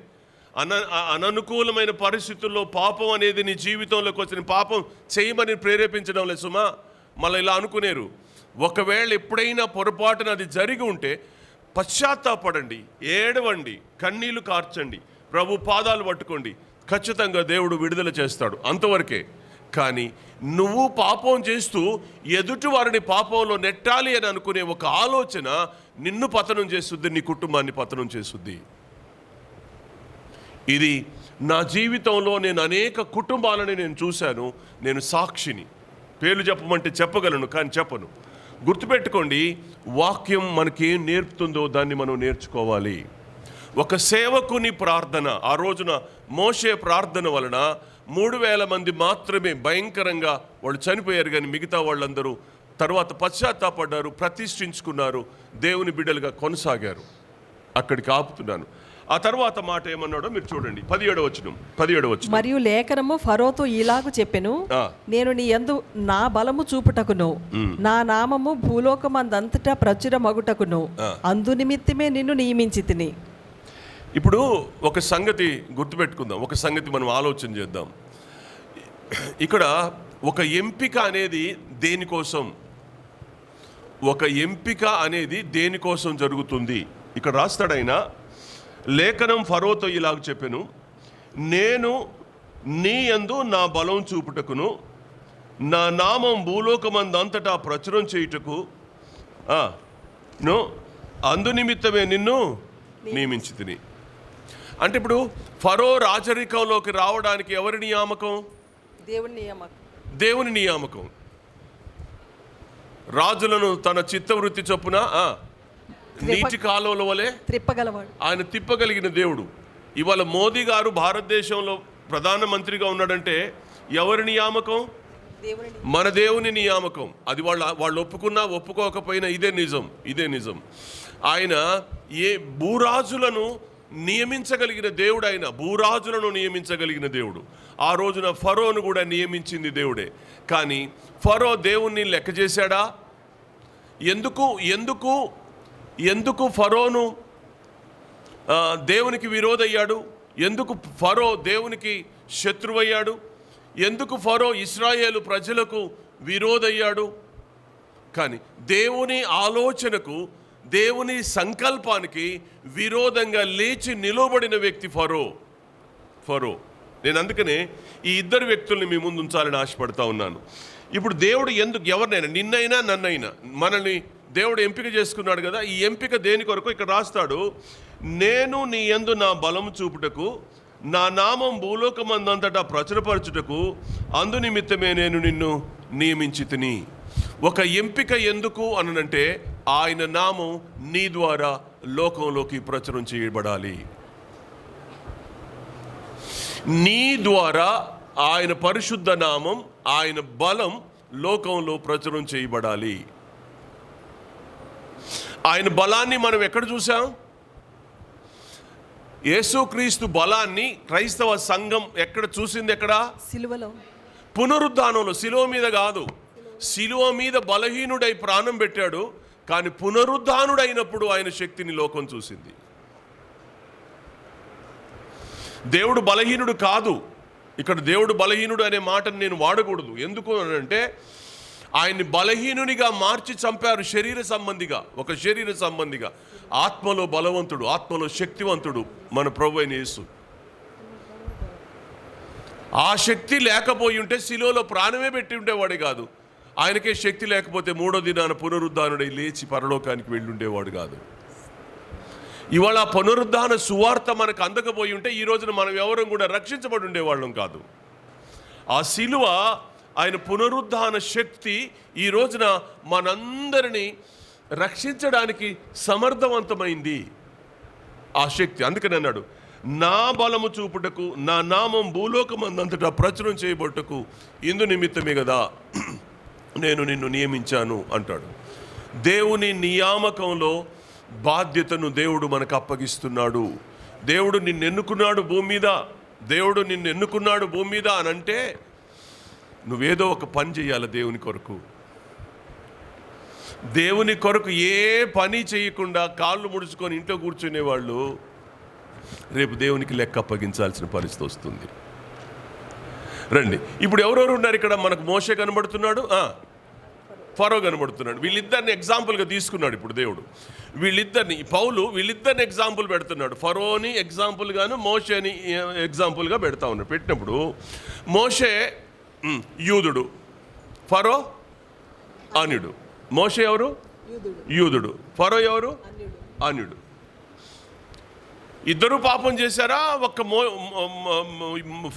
అననుకూలమైన పరిస్థితుల్లో పాపం అనేది నీ జీవితంలోకి వచ్చిన, పాపం చేయమని ప్రేరేపించడం లేదు సుమా. మళ్ళీ ఇలా అనుకునేరు. ఒకవేళ ఎప్పుడైనా పొరపాటున అది జరిగి ఉంటే పశ్చాత్తాపడండి, ఏడవండి, కన్నీళ్లు కార్చండి, ప్రభు పాదాలు పట్టుకోండి. ఖచ్చితంగా దేవుడు విడుదల చేస్తాడు, అంతవరకే. కానీ నువ్వు పాపం చేస్తూ ఎదుటి వారిని పాపంలో నెట్టాలి అని అనుకునే ఒక ఆలోచన నిన్ను పతనం చేస్తుంది, నీ కుటుంబాన్ని పతనం చేస్తుంది. ఇది నా జీవితంలో నేను అనేక కుటుంబాలని నేను చూశాను. నేను సాక్షిని. పేర్లు చెప్పమంటే చెప్పగలను, కానీ చెప్పను. గుర్తుపెట్టుకోండి, వాక్యం మనకేం నేర్పుతుందో దాన్ని మనం నేర్చుకోవాలి. ఒక సేవకుని ప్రార్థన, ఆ రోజున మోషే ప్రార్థన వలన 3,000 మంది మాత్రమే భయంకరంగా వాళ్ళు చనిపోయారు, కానీ మిగతా వాళ్ళందరూ తర్వాత పశ్చాత్తాపడ్డారు, ప్రతిష్ఠించుకున్నారు, దేవుని బిడ్డలుగా కొనసాగారు. అక్కడికి ఆపుతున్నాను. ఆ తర్వాత మాట ఏమన్నాడో మీరు చూడండి. 17వ వచనం. మరియు లేఖనము ఫరోతో ఇలాగు చెప్పెను, నేను నీ యందు నా బలము చూపుటకును నా నామము భూలోకమందంతటా ప్రచురమగుటకును అందు నిమిత్తమే నిన్ను నియమించితిని. ఇప్పుడు ఒక సంగతి గుర్తుపెట్టుకుందాం, ఒక సంగతి మనం ఆలోచన చేద్దాం. ఇక్కడ ఒక ఎంపిక అనేది దేనికోసం, ఒక ఎంపిక అనేది దేనికోసం జరుగుతుంది? ఇక్కడ రాస్తాడైనా, లేఖనం ఫరోతో ఇలాగ చెప్పెను, నేను నీ యందు నా బలం చూపుటకును నా నామం భూలోకమందంతటా ప్రచురం చేయుటకు అందు నిమిత్తమే నిన్ను నియమించితిని. అంటే ఇప్పుడు ఫరో రాజరికంలోకి రావడానికి ఎవరి నియామకం? దేవుని నియామకం. రాజులను తన చిత్తవృత్తి చొప్పున నీటి కాలువల వలె త్రిప్పగలవాడు, ఆయన తిప్పగలిగిన దేవుడు. ఇవాళ మోదీ గారు భారతదేశంలో ప్రధానమంత్రిగా ఉన్నాడంటే ఎవరి నియామకం? మన దేవుని నియామకం. అది వాళ్ళు ఒప్పుకున్నా ఒప్పుకోకపోయినా ఇదే నిజం. ఆయన భూరాజులను నియమించగలిగిన దేవుడు, ఆయన భూరాజులను నియమించగలిగిన దేవుడు. ఆ రోజున ఫరోను కూడా నియమించింది దేవుడే. కానీ ఫరో దేవుణ్ణి లెక్క చేశాడా? ఎందుకు ఫరోను దేవునికి విరోధయ్యాడు? ఎందుకు ఫరో దేవునికి శత్రువయ్యాడు? ఎందుకు ఫరో ఇశ్రాయేలు ప్రజలకు విరోధయ్యాడు? కానీ దేవుని ఆలోచనకు, దేవుని సంకల్పానికి విరోధంగా లేచి నిలబడిన వ్యక్తి ఫరో. నేను అందుకనే ఈ ఇద్దరు వ్యక్తుల్ని మీ ముందు ఉంచాలని ఆశపడతా ఉన్నాను. ఇప్పుడు దేవుడు ఎవరినైనా, నిన్నైనా నన్నైనా, మనల్ని దేవుడు ఎంపిక చేసుకున్నాడు కదా. ఈ ఎంపిక దేని కొరకు? ఇక్కడ రాస్తాడు, నేను నీ యందు నా బలము చూపుటకు నా నామం భూలోకమందంతటా ప్రచురపరచుటకు అందు నిమిత్తమే నేను నిన్ను నియమించితిని. ఒక ఎంపిక ఎందుకు అనంటే ఆయన నామం నీ ద్వారా లోకంలోకి ప్రచురం చేయబడాలి. నీ ద్వారా ఆయన పరిశుద్ధ నామం, ఆయన బలం లోకంలో ప్రచురం చేయబడాలి. ఆయన బలాన్ని మనం ఎక్కడ చూసాం? యేసుక్రీస్తు బలాన్ని క్రైస్తవ సంఘం ఎక్కడ చూసింది? ఎక్కడ? సిలువలో, పునరుద్ధానంలో. సిలువ మీద కాదు, సిలువ మీద బలహీనుడై ప్రాణం పెట్టాడు, కానీ పునరుద్ధానుడైనప్పుడు ఆయన శక్తిని లోకం చూసింది. దేవుడు బలహీనుడు కాదు. ఇక్కడ దేవుడు బలహీనుడు అనే మాటను నేను వాడకూడదు. ఎందుకు అంటే ఆయన్ని బలహీనునిగా మార్చి చంపారు, ఒక శరీర సంబంధిగా. ఆత్మలో బలవంతుడు, ఆత్మలో శక్తివంతుడు మన ప్రభువైన యేసు. ఆ శక్తి లేకపోయి ఉంటే శిలువలో ప్రాణమే పెట్టి ఉండేవాడే కాదు. ఆయనకే శక్తి లేకపోతే 3వ దినాన పునరుద్ధానుడై లేచి పరలోకానికి వెళ్ళుండేవాడు కాదు. ఇవాళ పునరుద్ధాన సువార్త మనకు అందకపోయి ఉంటే ఈ రోజున మనం ఎవరం కూడా రక్షించబడి ఉండేవాళ్ళం కాదు. ఆ శిలువ, ఆయన పునరుద్ధాన శక్తి ఈ రోజున మనందరినీ రక్షించడానికి సమర్థవంతమైంది ఆ శక్తి. అందుకని అన్నాడు, నా బలము చూపుటకు నా నామం భూలోకమందంతటా ప్రచురం చేయబట్టుకు ఇందు నిమిత్తమే కదా నేను నిన్ను నియమించాను అంటాడు. దేవుని నియామకంలో బాధ్యతను దేవుడు మనకు అప్పగిస్తున్నాడు. దేవుడు నిన్ను ఎన్నుకున్నాడు భూమి మీద అని అంటే నువ్వేదో ఒక పని చేయాలి దేవుని కొరకు. దేవుని కొరకు ఏ పని చేయకుండా కాళ్ళు ముడుచుకొని ఇంట్లో కూర్చునేవాళ్ళు రేపు దేవునికి లెక్క అప్పగించాల్సిన పరిస్థితి వస్తుంది. రండి, ఇప్పుడు ఎవరెవరు ఉన్నారు ఇక్కడ? మనకు మోషే కనబడుతున్నాడు, ఫరో కనబడుతున్నాడు. వీళ్ళిద్దరిని ఎగ్జాంపుల్గా తీసుకున్నాడు ఇప్పుడు దేవుడు. వీళ్ళిద్దరిని ఎగ్జాంపుల్ పెడుతున్నాడు. ఫరోని ఎగ్జాంపుల్గాను మోషేని ఎగ్జాంపుల్గా పెడతా ఉన్నాడు. పెట్టినప్పుడు మోషే యూదుడు, ఫరో అన్యుడు. మోషే ఎవరు? యూదుడు. ఫరో ఎవరు? అన్యుడు. ఇద్దరు పాపం చేశారా?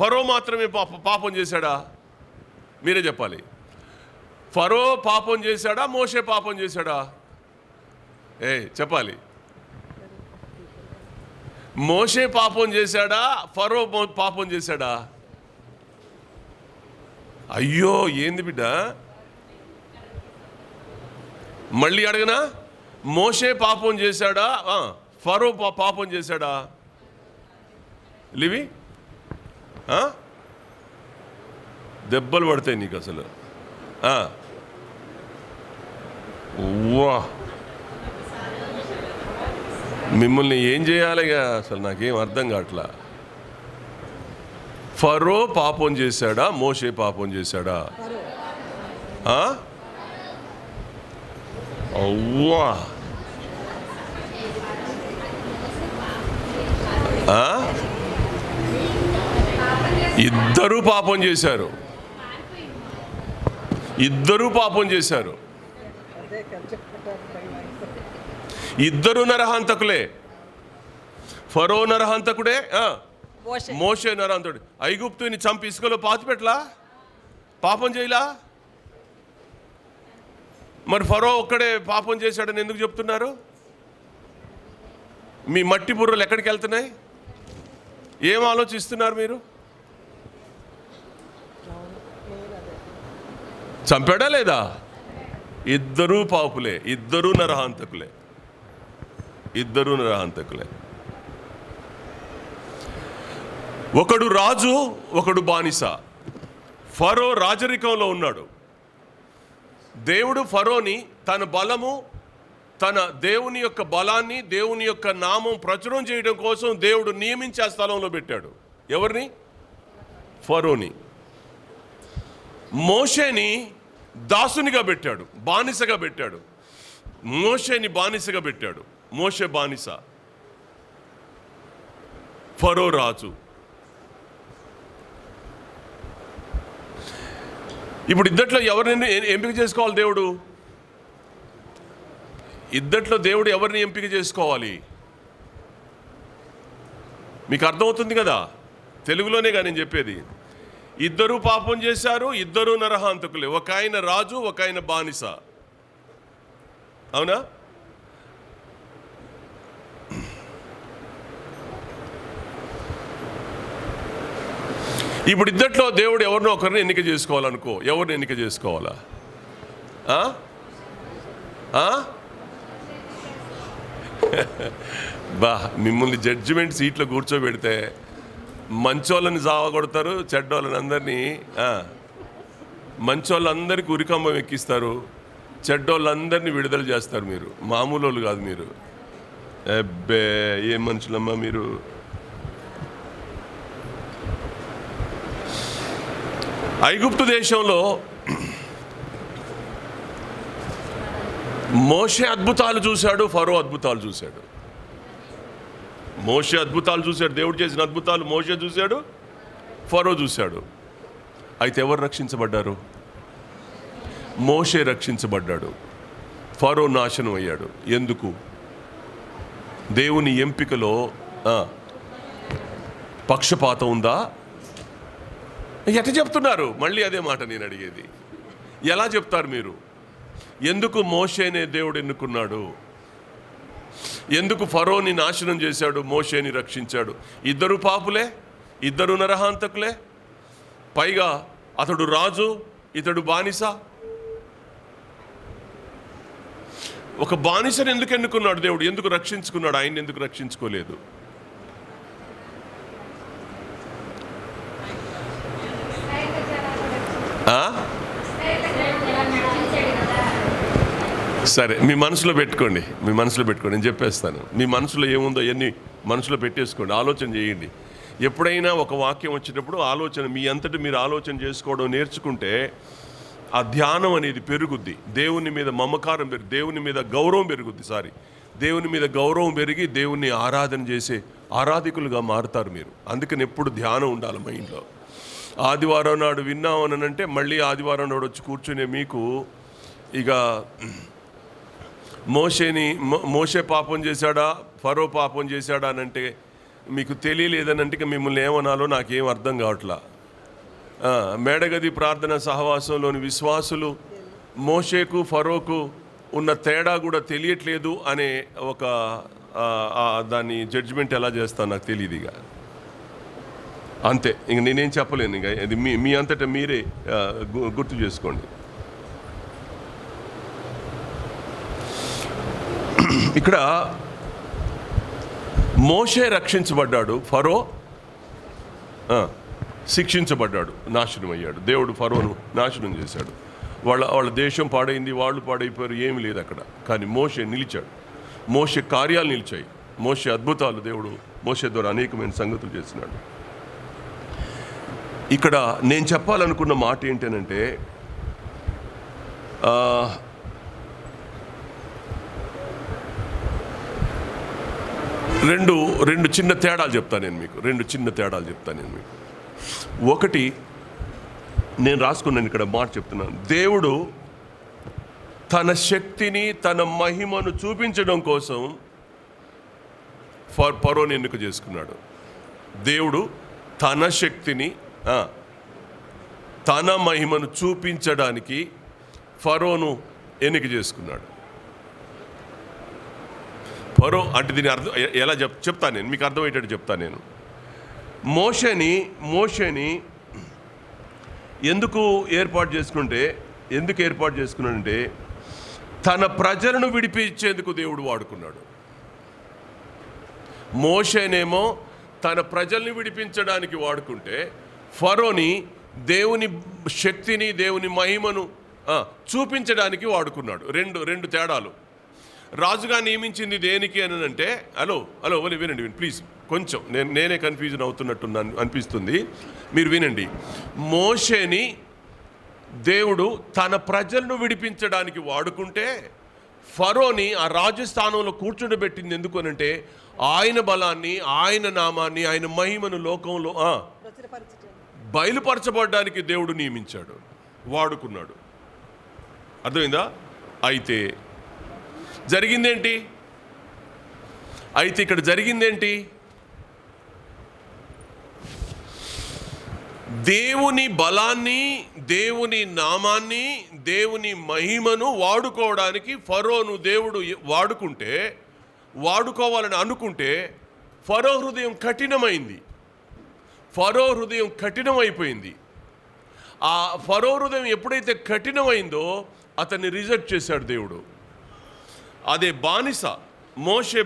ఫరో మాత్రమే పాపం చేశాడా? మీరే చెప్పాలి. ఫరో పాపం చేశాడా, మోషే పాపం చేశాడా? చెప్పాలి. మోషే పాపం చేశాడా, ఫరో పాపం చేశాడా? అయ్యో ఏంది బిడ్డ, మళ్ళీ అడగనా? మోషే పాపం చేశాడా, ఫరో పాపం చేశాడా? లివి దెబ్బలు పడతాయి నీకు అసలు. వా, మిమ్మల్ని ఏం చేయాలి అసలు నాకేం అర్థం కావట్లా. ఫరో పాపం చేశాడా, మోషే పాపం చేశాడా? అవ్వా, ఇద్దరూ పాపం చేశారు. ఇద్దరూ పాపం చేశారు. ఇద్దరు నరహంతకులే. ఫరో నరహంతకుడే, మోషే నరహంతుడు. ఐగుప్తుని చంపి ఇసుకలో పాతిపెట్లా, పాపం చేయలా. మరి ఫరో ఒక్కడే పాపం చేశాడని ఎందుకు చెప్తున్నారు? మీ మట్టి బుర్రలు ఎక్కడికి వెళ్తున్నాయి? ఏం ఆలోచిస్తున్నారు మీరు? చంపాడా లేదా? ఇద్దరూ పాపులే, ఇద్దరూ నరహంతకులే, ఇద్దరూ నరహంతకులే. ఒకడు రాజు, ఒకడు బానిస. ఫరో రాజరికంలో ఉన్నాడు. దేవుడు ఫరోని తన బలము, తన దేవుని యొక్క బలాన్ని, దేవుని యొక్క నామం ప్రచురం చేయడం కోసం దేవుడు నియమించే స్థలంలో పెట్టాడు. ఎవరిని? ఫరోని. మోషేని దాసునిగా పెట్టాడు, బానిసగా పెట్టాడు. మోషేని బానిసగా పెట్టాడు. మోషే బానిస, ఫరో రాజు. ఇప్పుడు ఇద్దట్లో ఎవరిని ఎంపిక చేసుకోవాలి దేవుడు? ఇద్దట్లో దేవుడు ఎవరిని ఎంపిక చేసుకోవాలి? మీకు అర్థమవుతుంది కదా, తెలుగులోనేగా నేను చెప్పేది. ఇద్దరూ పాపం చేశారు, ఇద్దరూ నరహంతకులే. ఒక ఆయన రాజు, ఒక ఆయన బానిస. అవునా? ఇప్పుడు ఇద్దట్లో దేవుడు ఎవరినో ఒకరిని ఎన్నిక చేసుకోవాలనుకో, ఎవరిని ఎన్నిక చేసుకోవాలా? బా, మిమ్మల్ని జడ్జిమెంట్ సీట్లో కూర్చోబెడితే మంచోళ్ళని జావగొడతారు, చెడ్డోళ్ళని అందరినీ, మంచోళ్ళందరికీ ఉరికంబం ఎక్కిస్తారు, చెడ్డోళ్ళందరినీ విడుదల చేస్తారు. మీరు మామూలు వాళ్ళు కాదు మీరు. అబ్బే, ఏం మనుషులమ్మా మీరు. ఐగుప్తు దేశంలో మోషే అద్భుతాలు చూశాడు, ఫరో అద్భుతాలు చూశాడు. మోషే అద్భుతాలు చూశాడు, దేవుడు చేసిన అద్భుతాలు మోషే చూశాడు, ఫరో చూశాడు. అయితే ఎవరు రక్షించబడ్డారు? మోషే రక్షించబడ్డాడు, ఫరో నాశనం అయ్యాడు. ఎందుకు? దేవుని ఎంపికలో పక్షపాతం ఉందా? ఎట్లా చెప్తున్నారు? మళ్ళీ అదే మాట నేను అడిగేది. ఎలా చెప్తారు మీరు? ఎందుకు మోషేనే దేవుడు ఎన్నుకున్నాడు? ఎందుకు ఫరోని నాశనం చేశాడు, మోషేని రక్షించాడు? ఇద్దరు పాపులే, ఇద్దరు నరహంతకులే. పైగా అతడు రాజు, ఇతడు బానిస. ఒక బానిసను ఎందుకు ఎన్నుకున్నాడు దేవుడు? ఎందుకు రక్షించుకున్నాడు? ఆయన ఎందుకు రక్షించుకోలేదు? సరే, మీ మనసులో పెట్టుకోండి, మీ మనసులో పెట్టుకోండి. నేను చెప్పేస్తాను. మీ మనసులో ఏముందో ఎన్ని మనసులో పెట్టేసుకోండి, ఆలోచన చేయండి. ఎప్పుడైనా ఒక వాక్యం వచ్చినప్పుడు ఆలోచన, మీ అంతటి మీరు ఆలోచన చేసుకోవడం నేర్చుకుంటే ఆ ధ్యానం అనేది పెరుగుద్ది. దేవుని మీద మమకారం పెరుగు, దేవుని మీద గౌరవం పెరుగుద్ది. దేవుని మీద గౌరవం పెరిగి దేవుణ్ణి ఆరాధన చేసే ఆరాధికులుగా మారుతారు మీరు. అందుకని ఎప్పుడు ధ్యానం ఉండాలి మైండ్లో. ఆదివారం నాడు విన్నామనంటే మళ్ళీ ఆదివారం నాడు వచ్చి కూర్చునే మీకు ఇక మోషే పాపం చేశాడా, ఫరో పాపం చేశాడా అని అంటే మీకు తెలియలేదనంటే మిమ్మల్ని ఏమనాలో నాకేం అర్థం కావట్లా. మేడగది ప్రార్థన సహవాసంలోని విశ్వాసులు మోషేకు ఫరోకు ఉన్న తేడా కూడా తెలియట్లేదు అనే ఒక దాన్ని జడ్జిమెంట్ ఎలా చేస్తాను నాకు తెలియదు. ఇక అంతే, ఇంక నేనేం చెప్పలేను. ఇక ఇది మీ అంతటా మీరే గుర్తు చేసుకోండి. ఇక్కడ మోషే రక్షించబడ్డాడు, ఫరో శిక్షించబడ్డాడు, నాశనం అయ్యాడు. దేవుడు ఫరోను నాశనం చేశాడు. వాళ్ళ దేశం పాడైంది, వాళ్ళు పాడైపోయారు, ఏమీ లేదు అక్కడ. కానీ మోషే నిలిచాడు, మోషే కార్యాలు నిలిచాయి, మోషే అద్భుతాలు దేవుడు మోషే ద్వారా అనేకమైన సంగతులు చేసినాడు. ఇక్కడ నేను చెప్పాలనుకున్న మాట ఏంటనంటే, రెండు చిన్న తేడాలు చెప్తాను నేను మీకు. ఒకటి, నేను రాసుకున్నాను ఇక్కడ మాట చెప్తున్నాను. దేవుడు తన శక్తిని, తన మహిమను చూపించడం కోసం ఫరోని ఎన్నిక చేసుకున్నాడు. దేవుడు తన శక్తిని, తన మహిమను చూపించడానికి ఫరోను ఎన్నిక చేసుకున్నాడు. ఫరో అంటే దీని అర్థం ఎలా చెప్తాను నేను, మీకు అర్థమయ్యేటట్టు చెప్తాను నేను. మోషేని ఎందుకు ఏర్పాటు చేసుకున్నాడంటే తన ప్రజలను విడిపించేందుకు దేవుడు వాడుకున్నాడు. మోషేనేమో తన ప్రజల్ని విడిపించడానికి వాడుకుంటే, ఫరోని దేవుని శక్తిని, దేవుని మహిమను చూపించడానికి వాడుకున్నాడు. రెండు తేడాలు. రాజుగా నియమించింది దేనికి అని అంటే, హలో వినండి ప్లీజ్, కొంచెం నేనే కన్ఫ్యూజన్ అవుతున్నట్టు అనిపిస్తుంది, మీరు వినండి. మోషేని దేవుడు తన ప్రజలను విడిపించడానికి వాడుకుంటే, ఫరోని ఆ రాజస్థానంలో కూర్చుండబెట్టింది ఎందుకు అనంటే, ఆయన బలాన్ని, ఆయన నామాన్ని, ఆయన మహిమను లోకంలో బయలుపరచబడడానికి దేవుడు నియమించాడు, వాడుకున్నాడు. అర్థమైందా? అయితే ఇక్కడ జరిగిందేంటి? దేవుని బలాన్ని, దేవుని నామాన్ని, దేవుని మహిమను వాడుకోవడానికి ఫరోను దేవుడు వాడుకోవాలని అనుకుంటే, ఫరో హృదయం కఠినమైపోయింది. ఆ ఫరో హృదయం ఎప్పుడైతే కఠినమైందో అతన్ని రిజెక్ట్ చేశాడు దేవుడు. అదే మోషే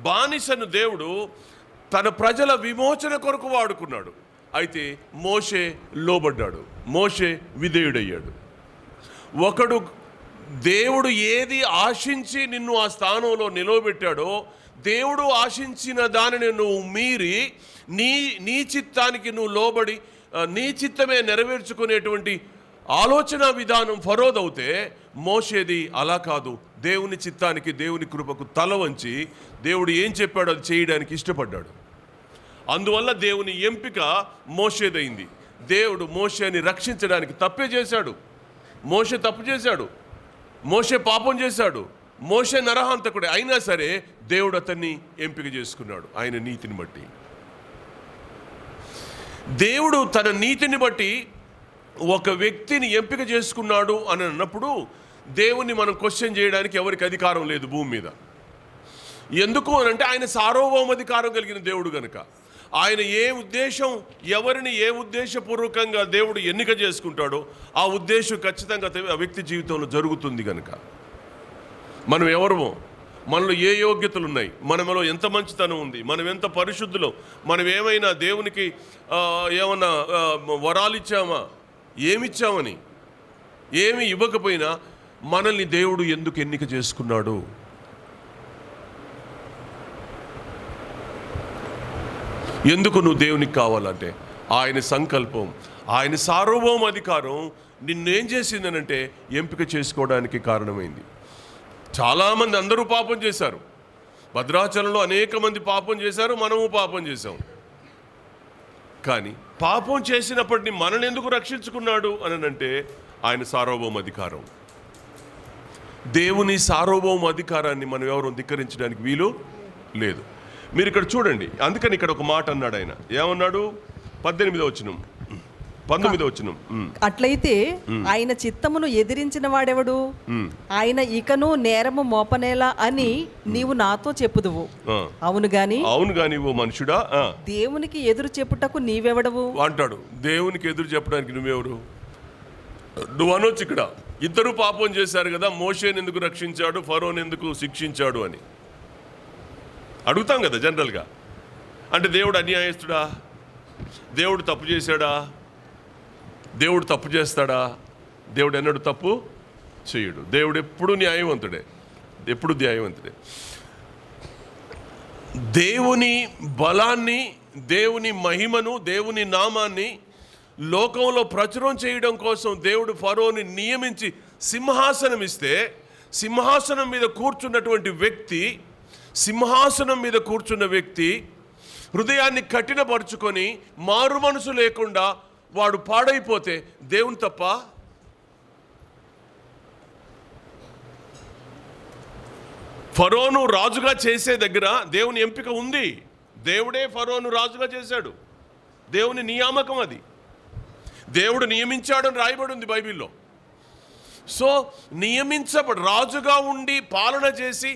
బానిసను దేవుడు తన ప్రజల విమోచన కొరకు వాడుకున్నాడు. అయితే మోషే లోబడ్డాడు, మోషే విధేయుడయ్యాడు. ఒకడు దేవుడు ఏది ఆశించి నిన్ను ఆ స్థానంలో నిలవబెట్టాడో, దేవుడు ఆశించిన దానిని నువ్వు మీరి నీ చిత్తానికి నువ్వు లోబడి నీ చిత్తమే నెరవేర్చుకునేటువంటి ఆలోచన విధానం ఫరోదవుతే, మోషేది అలా కాదు. దేవుని చిత్తానికి, దేవుని కృపకు తల వంచి దేవుడు ఏం చెప్పాడో అది చేయడానికి ఇష్టపడ్డాడు. అందువల్ల దేవుని ఎంపిక మోషేదైంది. దేవుడు మోషేని రక్షించడానికి తప్పే చేశాడు. మోషే తప్పు చేశాడు, మోషే పాపం చేశాడు, మోషే నరహంతకుడే. అయినా సరే దేవుడు అతన్ని ఎంపిక చేసుకున్నాడు ఆయన నీతిని బట్టి. దేవుడు తన నీతిని బట్టి ఒక వ్యక్తిని ఎంపిక చేసుకున్నాడు అని అన్నప్పుడు, దేవుణ్ణి మనం క్వశ్చన్ చేయడానికి ఎవరికి అధికారం లేదు భూమి మీద. ఎందుకు అనంటే ఆయన సార్వభౌమాధికారం కలిగిన దేవుడు గనుక. ఆయన ఎవరిని ఏ ఉద్దేశపూర్వకంగా దేవుడు ఎన్నిక చేసుకుంటాడో ఆ ఉద్దేశం ఖచ్చితంగా ఆ వ్యక్తి జీవితంలో జరుగుతుంది కనుక. మనం ఎవరమో, మనలో ఏ యోగ్యతలు ఉన్నాయి, మనలో ఎంత మంచితనం ఉంది, మనం ఎంత పరిశుద్ధులో, మనం ఏమైనా దేవునికి ఏమన్నా వరాలు ఇచ్చామా, ఏమిచ్చామని, ఏమి ఇవ్వకపోయినా మనల్ని దేవుడు ఎందుకు ఎన్నిక చేసుకున్నాడు? ఎందుకు నువ్వు దేవునికి కావాలంటే ఆయన సంకల్పం, ఆయన సార్వభౌమ అధికారం నిన్నేం చేసిందనంటే ఎంపిక చేసుకోవడానికి కారణమైంది. చాలామంది అందరూ పాపం చేశారు. భద్రాచలంలో అనేక మంది పాపం చేశారు, మనము పాపం చేశాం. కానీ పాపం చేసినప్పటినీ మనల్ని ఎందుకు రక్షించుకున్నాడు అని అంటే ఆయన సార్వభౌమ అధికారం. దేవుని సార్వభౌమ అధికారాన్ని మనం ఎవరు ధిక్కరించడానికి వీలు లేదు. మీరు ఇక్కడ చూడండి, అందుకని ఇక్కడ ఒక మాట అన్నాడు ఆయన. ఏమన్నాడు? 18వ వచనం, 19వ వచనం. అట్లయితే ఆయన చిత్తమును ఎదిరించిన వాడెవడు? ఆయన ఇకను నేరము మోపనేలా అని నీవు నాతో చెప్పుదువు. అవును గాని ఓ మనుషుడా, దేవునికి ఎదురు చెప్పుటకు నీవెవడవు అంటాడు. దేవునికి ఎదురు చెప్పడానికి నువ్వెవరు? నువ్వు అనొచ్చు ఇక్కడ, ఇద్దరు పాపం చేశారు కదా, మోషేని ఎందుకు రక్షించాడు, ఫరోని ఎందుకు శిక్షించాడు అని అడుగుతాం కదా జనరల్గా. అంటే దేవుడు అన్యాయస్తుడా? దేవుడు తప్పు చేశాడా? దేవుడు తప్పు చేస్తాడా? దేవుడు ఎన్నడూ తప్పు చేయడు. దేవుడు ఎప్పుడు న్యాయవంతుడే, ఎప్పుడు న్యాయవంతుడే. దేవుని బలాన్ని, దేవుని మహిమను, దేవుని నామాన్ని లోకంలో ప్రచురం చేయడం కోసం దేవుడు ఫరోని నియమించి సింహాసనం ఇస్తే, సింహాసనం మీద కూర్చున్నటువంటి వ్యక్తి, సింహాసనం మీద కూర్చున్న వ్యక్తి హృదయాన్ని కఠినపరుచుకొని మారు మనసు లేకుండా వాడు పాడైపోతే దేవుని తప్ప? ఫరోను రాజుగా చేసే దగ్గర దేవుని ఎంపిక ఉంది. దేవుడే ఫరోను రాజుగా చేశాడు. దేవుని నియామకం అది. దేవుడు నియమించాడని రాయబడి ఉంది బైబిల్లో. సో రాజుగా ఉండి పాలన చేసి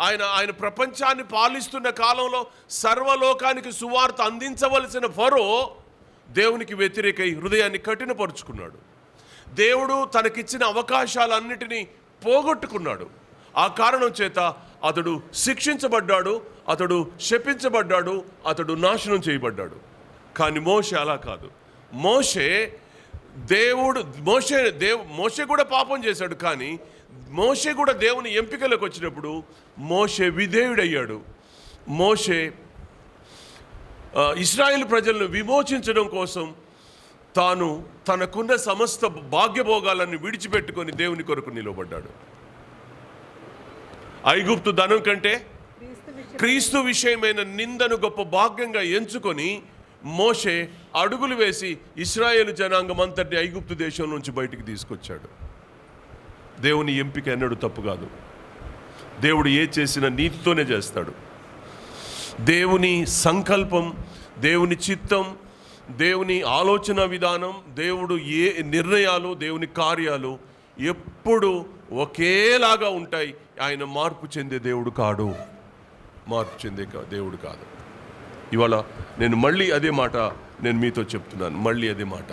ఆయన ప్రపంచాన్ని పాలిస్తున్న కాలంలో సర్వలోకానికి సువార్త అందించవలసిన ఫరో దేవునికి వ్యతిరేకై హృదయాన్ని కఠినపరుచుకున్నాడు. దేవుడు తనకిచ్చిన అవకాశాలన్నిటినీ పోగొట్టుకున్నాడు. ఆ కారణం చేత అతడు శిక్షించబడ్డాడు, అతడు శపించబడ్డాడు, అతడు నాశనం చేయబడ్డాడు. కానీ మోషే అలా కాదు. మోషే కూడా పాపం చేశాడు. కానీ మోషే కూడా దేవుని ఎంపికలకు వచ్చినప్పుడు మోషే విధేయుడయ్యాడు. మోషే ఇశ్రాయేలు ప్రజలను విమోచించడం కోసం తనకున్న సమస్త భాగ్యభోగాలను విడిచిపెట్టుకొని దేవుని కొరకు నిలబడ్డాడు. ఐగుప్తు ధనం కంటే క్రీస్తు విషయమైన నిందను గొప్ప భాగ్యంగా ఎంచుకొని మోషే అడుగులు వేసి ఇశ్రాయేలు జనాంగం అంతటి ఐగుప్తు దేశం నుంచి బయటికి తీసుకొచ్చాడు. దేవుని ఎంపిక ఎన్నడూ తప్పు కాదు. దేవుడు ఏ చేసినా నీతితోనే చేస్తాడు. దేవుని సంకల్పం, దేవుని చిత్తం, దేవుని ఆలోచన విధానం, దేవుడు ఏ నిర్ణయాలు, దేవుని కార్యాలు ఎప్పుడు ఒకేలాగా ఉంటాయి. ఆయన మార్పు చెందే దేవుడు కాడు. దేవుడు కాదు. ఇవాళ నేను మళ్ళీ అదే మాట నేను మీతో చెప్తున్నాను. మళ్ళీ అదే మాట.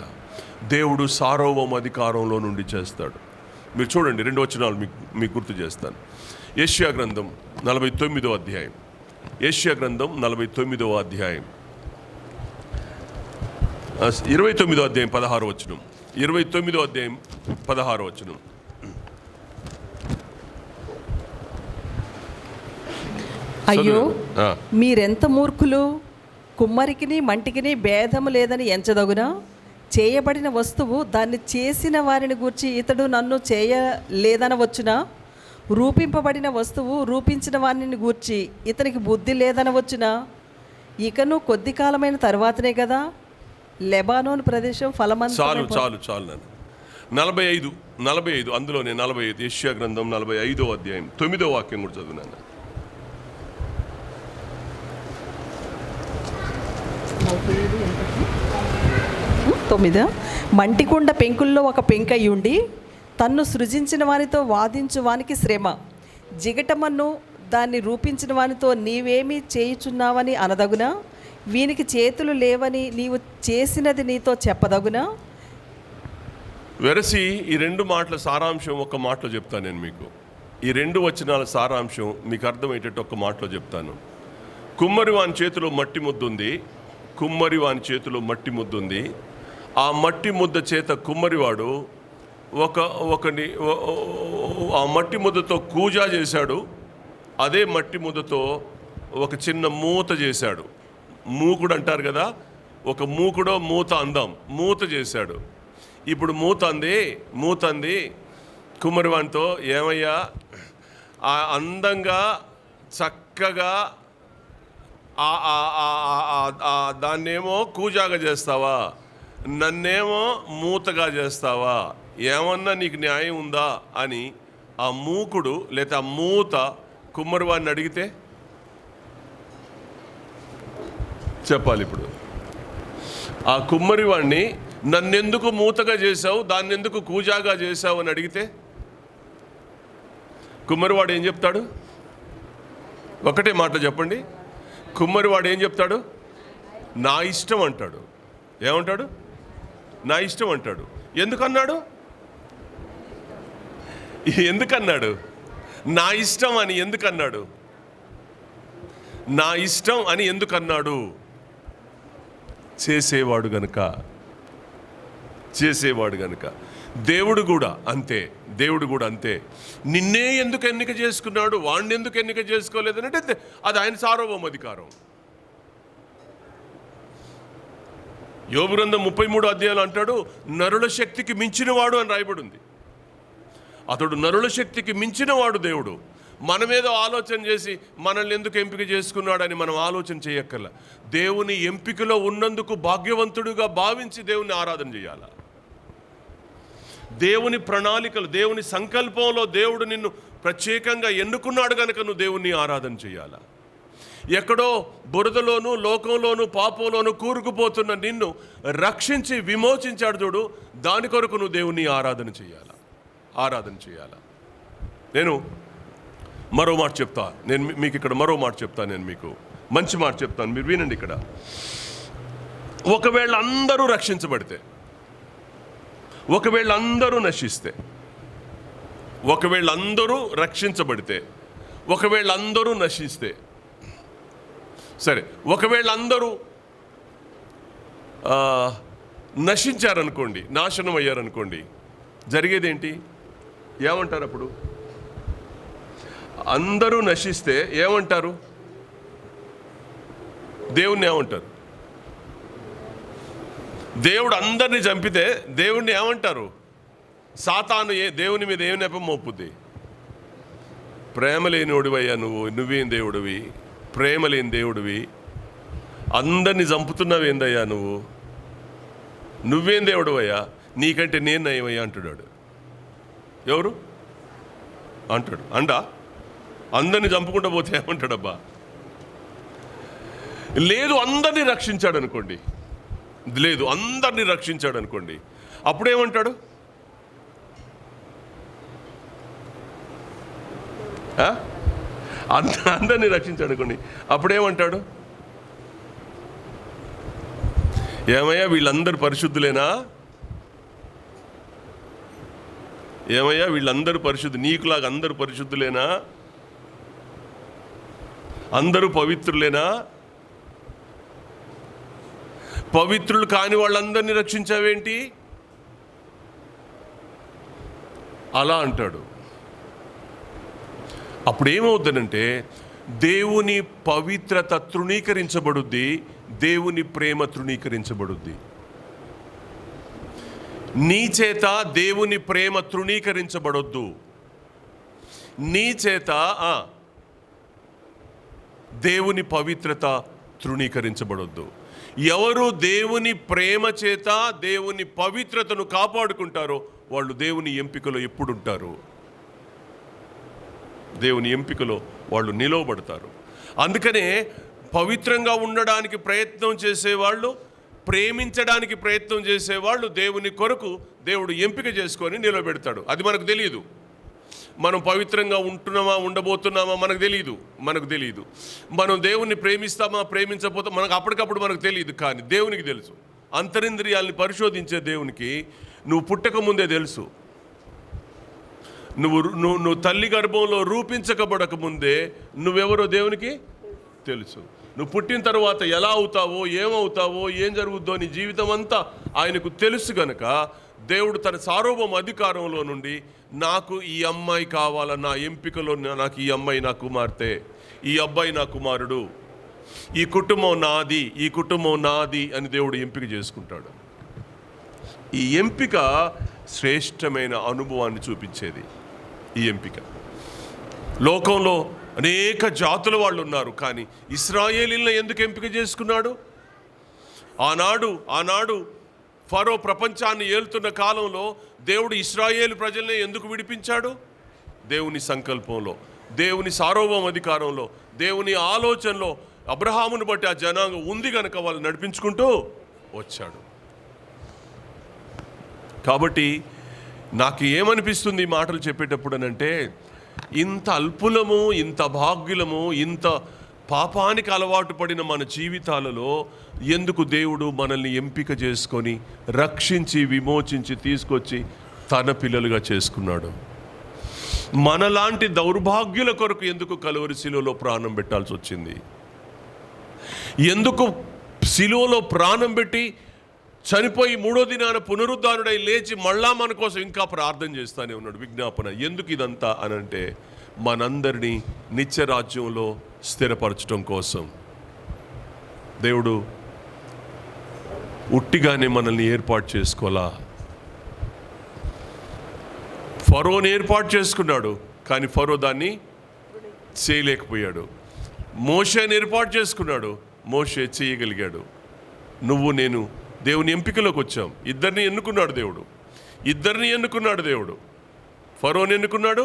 దేవుడు సార్వభౌమ అధికారంలో నుండి చేస్తాడు. మీరు చూడండి, 2 వచనాలు మీకు గుర్తు చేస్తాను. యెషయా గ్రంథం 49వ అధ్యాయం. యెషయా గ్రంథం 49వ అధ్యాయం 29వ అధ్యాయం 16వ వచనం. 29వ అధ్యాయం 16వ వచనం. అయ్యో, మీరెంత మూర్ఖులు! కుమ్మరికిని మంటికిని భేదము లేదని ఎంచదగునా? చేయబడిన వస్తువు దాన్ని చేసిన వారిని గూర్చి ఇతడు నన్ను చేయలేదనవచ్చునా? రూపింపబడిన వస్తువు రూపించిన వారిని గూర్చి ఇతనికి బుద్ధి లేదనవచ్చునా? ఇకను కొద్ది కాలమైన తర్వాతనే కదా లెబానోన్ ప్రదేశం ఫలమంతా. చాలు 45 అందులోనే 45 యెషయా గ్రంథం 45వ అధ్యాయం 9వ వాక్యం కూడా చదువునాను. 9. మంటికుండ పెంకుల్లో ఒక పెంకయ్యుండి తన్ను సృజించిన వానితో వాదించు వానికి శ్రమ. జిగటమన్ను దాన్ని రూపించిన వానితో నీవేమీ చేయుచున్నావని అనదగునా? వీనికి చేతులు లేవని నీవు చేసినది నీతో చెప్పదగునా? వెరసి ఈ 2 మాటల సారాంశం ఒక మాటలో చెప్తాను నేను మీకు. ఈ 2 వచనాల సారాంశం మీకు అర్థమయ్యేటట్టు ఒక మాటలో చెప్తాను. కుమ్మరి వాని చేతిలో మట్టి ముద్ద ఉంది. ఆ మట్టి ముద్ద చేత కుమ్మరివాడు ఆ మట్టి ముద్దతో కూజా చేశాడు. అదే మట్టి ముద్దతో ఒక చిన్న మూత చేశాడు. మూకుడు అంటారు కదా, ఒక మూకుడో మూత అందాం, మూత చేశాడు. ఇప్పుడు మూత అంది కుమ్మరివానితో, ఏమయ్యా అందంగా చక్కగా దాన్నేమో కూజాగా చేస్తావా, నన్నేమో మూతగా చేస్తావా, ఏమన్నా నీకు న్యాయం ఉందా అని ఆ మూకుడు లేదా ఆ మూత కుమ్మరివాడిని అడిగితే చెప్పాలి. ఇప్పుడు ఆ కుమ్మరివాడిని నన్నెందుకు మూతగా చేశావు, దాన్ని ఎందుకు కూజాగా చేశావు అని అడిగితే కుమ్మరివాడు ఏం చెప్తాడు? ఒకటే మాట చెప్పండి. కుమ్మరివాడు ఏం చెప్తాడు? నా ఇష్టం అంటాడు. ఏమంటాడు? నా ఇష్టం అంటాడు. ఎందుకన్నాడు? ఎందుకన్నాడు? నా ఇష్టం అని ఎందుకన్నాడు? నా ఇష్టం అని ఎందుకన్నాడు? చేసేవాడు గనుక. దేవుడు కూడా అంతే. నిన్నే ఎందుకు ఎన్నిక చేసుకున్నాడు, వాడిని ఎందుకు ఎన్నిక చేసుకోలేదనంటే అది ఆయన సార్వభౌమ అధికారం. యోబు గ్రంథం 33 అధ్యాయాలు అంటాడు, నరుల శక్తికి మించినవాడు అని రాయబడి ఉంది. అతడు నరుల శక్తికి మించినవాడు దేవుడు. మనమేదో ఆలోచన చేసి మనల్ని ఎందుకు ఎంపిక చేసుకున్నాడని మనం ఆలోచన చేయక్కర్లా. దేవుని ఎంపికలో ఉన్నందుకు భాగ్యవంతుడిగా భావించి దేవుని ఆరాధన చేయాలి. దేవుని ప్రణాళికలు, దేవుని సంకల్పంలో దేవుడు నిన్ను ప్రత్యేకంగా ఎన్నుకున్నాడు కనుక నువ్వు దేవుణ్ణి ఆరాధన చేయాలా. ఎక్కడో బురదలోను, లోకంలోను, పాపంలోను కూరుకుపోతున్న నిన్ను రక్షించి విమోచించాడు చూడు, దాని కొరకు నువ్వు దేవుణ్ణి ఆరాధన చేయాలా. నేను మరో మాట చెప్తా. మీకు ఇక్కడ మరో మాట చెప్తాను. నేను మీకు మంచి మాట చెప్తాను, మీరు వినండి. ఇక్కడ ఒకవేళ అందరూ రక్షించబడితే, ఒకవేళ అందరూ నశిస్తే, ఒకవేళ అందరూ రక్షించబడితే, ఒకవేళ అందరూ నశిస్తే, సరే ఒకవేళ అందరూ నశించారనుకోండి, నాశనం అయ్యారనుకోండి, జరిగేదేంటి? ఏమంటారు అప్పుడు? అందరూ నశిస్తే ఏమంటారు? దేవుణ్ణి ఏమంటారు? దేవుడు అందరినీ చంపితే దేవుణ్ణి ఏమంటారు? సాతాను దేవుని మీద ఏం నెపం మోపుద్ది? ప్రేమ లేనివాడివయ్యా నువ్వేం దేవుడివి? ప్రేమ లేని దేవుడివి, అందరినీ చంపుతున్నావేందయ్యా నువ్వేం దేవుడివయ్యా? నీకంటే నేను నయమయ్యా అంటున్నాడు. ఎవరు అంటాడు? అందరినీ చంపుకుంటూ పోతే ఏమంటాడబ్బా? లేదు అందరినీ రక్షించాడు అనుకోండి, అప్పుడేమంటాడు? అందరినీ రక్షించాడు అనుకోండి, అప్పుడేమంటాడు? ఏమయ్యా వీళ్ళందరూ పరిశుద్ధులేనా? ఏమయ్యా వీళ్ళందరూ నీకులాగా అందరూ పరిశుద్ధులేనా? అందరూ పవిత్రులేనా? పవిత్రులు కాని వాళ్ళందరినీ రక్షించావేంటి? అలా అంటాడు. అప్పుడు ఏమవుతుందంటే దేవుని పవిత్రత తృణీకరించబడుద్ది, దేవుని ప్రేమ తృణీకరించబడుద్ది. నీ చేత దేవుని ప్రేమ తృణీకరించబడొద్దు. నీ చేత దేవుని పవిత్రత తృణీకరించబడొద్దు. ఎవరు దేవుని ప్రేమ చేత దేవుని పవిత్రతను కాపాడుకుంటారో వాళ్ళు దేవుని ఎంపికలో ఎప్పుడుంటారు? దేవుని ఎంపికలో వాళ్ళు నిలవబడతారు. అందుకనే పవిత్రంగా ఉండడానికి ప్రయత్నం చేసేవాళ్ళు, ప్రేమించడానికి ప్రయత్నం చేసేవాళ్ళు దేవుని కొరకు దేవుడు ఎంపిక చేసుకొని నిలబెడతాడు. అది మనకు తెలియదు. మనం పవిత్రంగా ఉంటున్నామా ఉండబోతున్నామా మనకు తెలియదు. మనం దేవుణ్ణి ప్రేమిస్తామా ప్రేమించకపోతే అప్పటికప్పుడు మనకు తెలియదు. కానీ దేవునికి తెలుసు. అంతరింద్రియాల్ని పరిశోధించే దేవునికి నువ్వు పుట్టక ముందే తెలుసు. నువ్వు తల్లి గర్భంలో రూపించకబడక ముందే నువ్వెవరో దేవునికి తెలుసు. నువ్వు పుట్టిన తర్వాత ఎలా అవుతావో, ఏమవుతావో, ఏం జరుగుద్దో నీ జీవితం అంతా ఆయనకు తెలుసు గనక దేవుడు తన సార్వభౌమ అధికారంలో నుండి నాకు ఈ అమ్మాయి కావాలా, నా ఎంపికలో నాకు ఈ అమ్మాయి నా కుమార్తె, ఈ అబ్బాయి నా కుమారుడు, ఈ కుటుంబం నాది అని దేవుడు ఎంపిక చేసుకుంటాడు. ఈ ఎంపిక శ్రేష్టమైన అనుభవాన్ని చూపించేది. ఈ ఎంపిక లోకంలో అనేక జాతుల వాళ్ళు ఉన్నారు, కానీ ఇశ్రాయేలీయులను ఎందుకు ఎంపిక చేసుకున్నాడు? ఆనాడు ఫరో ప్రపంచాన్ని ఏలుతున్న కాలంలో దేవుడు ఇశ్రాయేలు ప్రజల్ని ఎందుకు విడిపించాడు? దేవుని సంకల్పంలో, దేవుని సార్వభౌమ అధికారంలో, దేవుని ఆలోచనలో అబ్రహామును బట్టి ఆ జనాంగం ఉంది కనుక వాళ్ళు నడిపించుకుంటూ వచ్చాడు. కాబట్టి నాకు ఏమనిపిస్తుంది ఈ మాటలు చెప్పేటప్పుడు అనంటే, ఇంత అల్పులము, ఇంత భాగ్యులము, ఇంత పాపానికి అలవాటు పడిన మన జీవితాలలో ఎందుకు దేవుడు మనల్ని ఎంపిక చేసుకొని రక్షించి విమోచించి తీసుకొచ్చి తన పిల్లలుగా చేసుకున్నాడు? మనలాంటి దౌర్భాగ్యుల కొరకు ఎందుకు కలువరి శిలువలో ప్రాణం పెట్టాల్సి వచ్చింది? ఎందుకు శిలువలో ప్రాణం పెట్టి చనిపోయి 3వ దినాన పునరుద్ధానుడై లేచి మళ్ళా మన కోసం ఇంకా ప్రార్థన చేస్తానే ఉన్నాడు? విజ్ఞాపన. ఎందుకు ఇదంతా అనంటే, మనందరినీ నిత్య రాజ్యంలో స్థిరపరచడం కోసం. దేవుడు ఉట్టిగానే మనల్ని ఏర్పాటు చేసుకోవాలా? ఫరోని ఏర్పాటు చేసుకున్నాడు, కానీ ఫరో దాన్ని చేయలేకపోయాడు. మోషేని ఏర్పాటు చేసుకున్నాడు, మోషే చేయగలిగాడు. నువ్వు నేను దేవుని ఎంపికలోకి వచ్చాం. ఇద్దరిని ఎన్నుకున్నాడు దేవుడు. ఫరోని ఎన్నుకున్నాడు,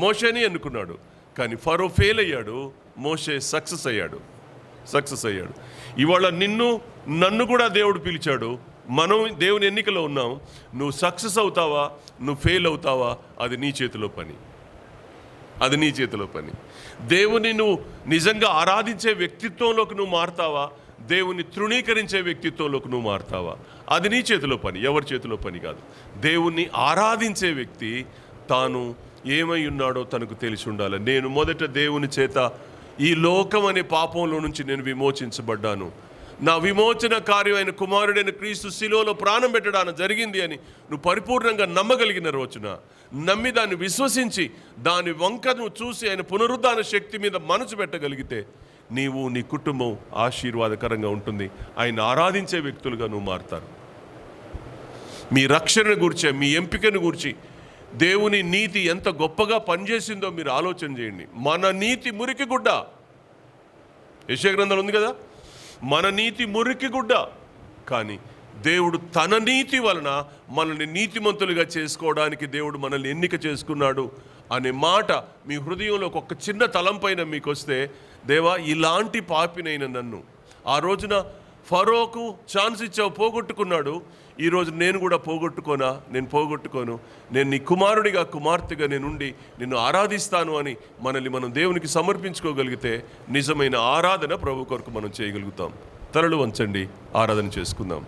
మోషేని ఎన్నుకున్నాడు. కానీ ఫరో ఫెయిల్ అయ్యాడు, మోషే సక్సెస్ అయ్యాడు. ఇవాళ నన్ను కూడా దేవుడు పిలిచాడు. మనం దేవుని ఎన్నికలో ఉన్నాం. నువ్వు సక్సెస్ అవుతావా, నువ్వు ఫెయిల్ అవుతావా, అది నీ చేతిలో పని. దేవుని నువ్వు నిజంగా ఆరాధించే వ్యక్తిత్వంలోకి నువ్వు మారుతావా, దేవుని తృణీకరించే వ్యక్తిత్వంలోకి నువ్వు మారుతావా, అది నీ చేతిలో పని, ఎవరి చేతిలో పని కాదు. దేవుణ్ణి ఆరాధించే వ్యక్తి తాను ఏమై ఉన్నాడో తనకు తెలిసి ఉండాలి. నేను మొదట దేవుని చేత ఈ లోకం అనే పాపంలో నుంచి నేను విమోచించబడ్డాను. నా విమోచన కార్యమైన కుమారుడైన క్రీస్తు శిలువలో ప్రాణం పెట్టడానికి జరిగింది అని నువ్వు పరిపూర్ణంగా నమ్మగలిగిన రోజున, నమ్మి దాన్ని విశ్వసించి దాని వంకను చూసి ఆయన పునరుద్ధాన శక్తి మీద మనసు పెట్టగలిగితే నీవు, నీ కుటుంబం ఆశీర్వాదకరంగా ఉంటుంది. ఆయన ఆరాధించే వ్యక్తులుగా నువ్వు మారుతారు. మీ రక్షణ గురించి, మీ ఎంపికను గురించి, దేవుని నీతి ఎంత గొప్పగా పనిచేసిందో మీరు ఆలోచన చేయండి. మన నీతి మురికి గుడ్డ, యెషయా గ్రంథంలో ఉంది కదా, మన నీతి మురికి గుడ్డ, కానీ దేవుడు తన నీతి వలన మనల్ని నీతిమంతులుగా చేసుకోవడానికి దేవుడు మనల్ని ఎన్నిక చేసుకున్నాడు అనే మాట మీ హృదయంలో ఒక చిన్న తలంపైన మీకు వస్తే, దేవా ఇలాంటి పాపినైన నన్ను, ఆ రోజున ఫరోకు ఛాన్స్ ఇచ్చావు, పోగొట్టుకున్నాడు. ఈరోజు నేను కూడా పోగొట్టుకోను. నేను నీ కుమారుడిగా, కుమార్తెగా నేనుండి నిన్ను ఆరాధిస్తాను అని మనల్ని మనం దేవునికి సమర్పించుకోగలిగితే నిజమైన ఆరాధన ప్రభు కొరకు మనం చేయగలుగుతాం. తలలు వంచండి, ఆరాధన చేసుకుందాం.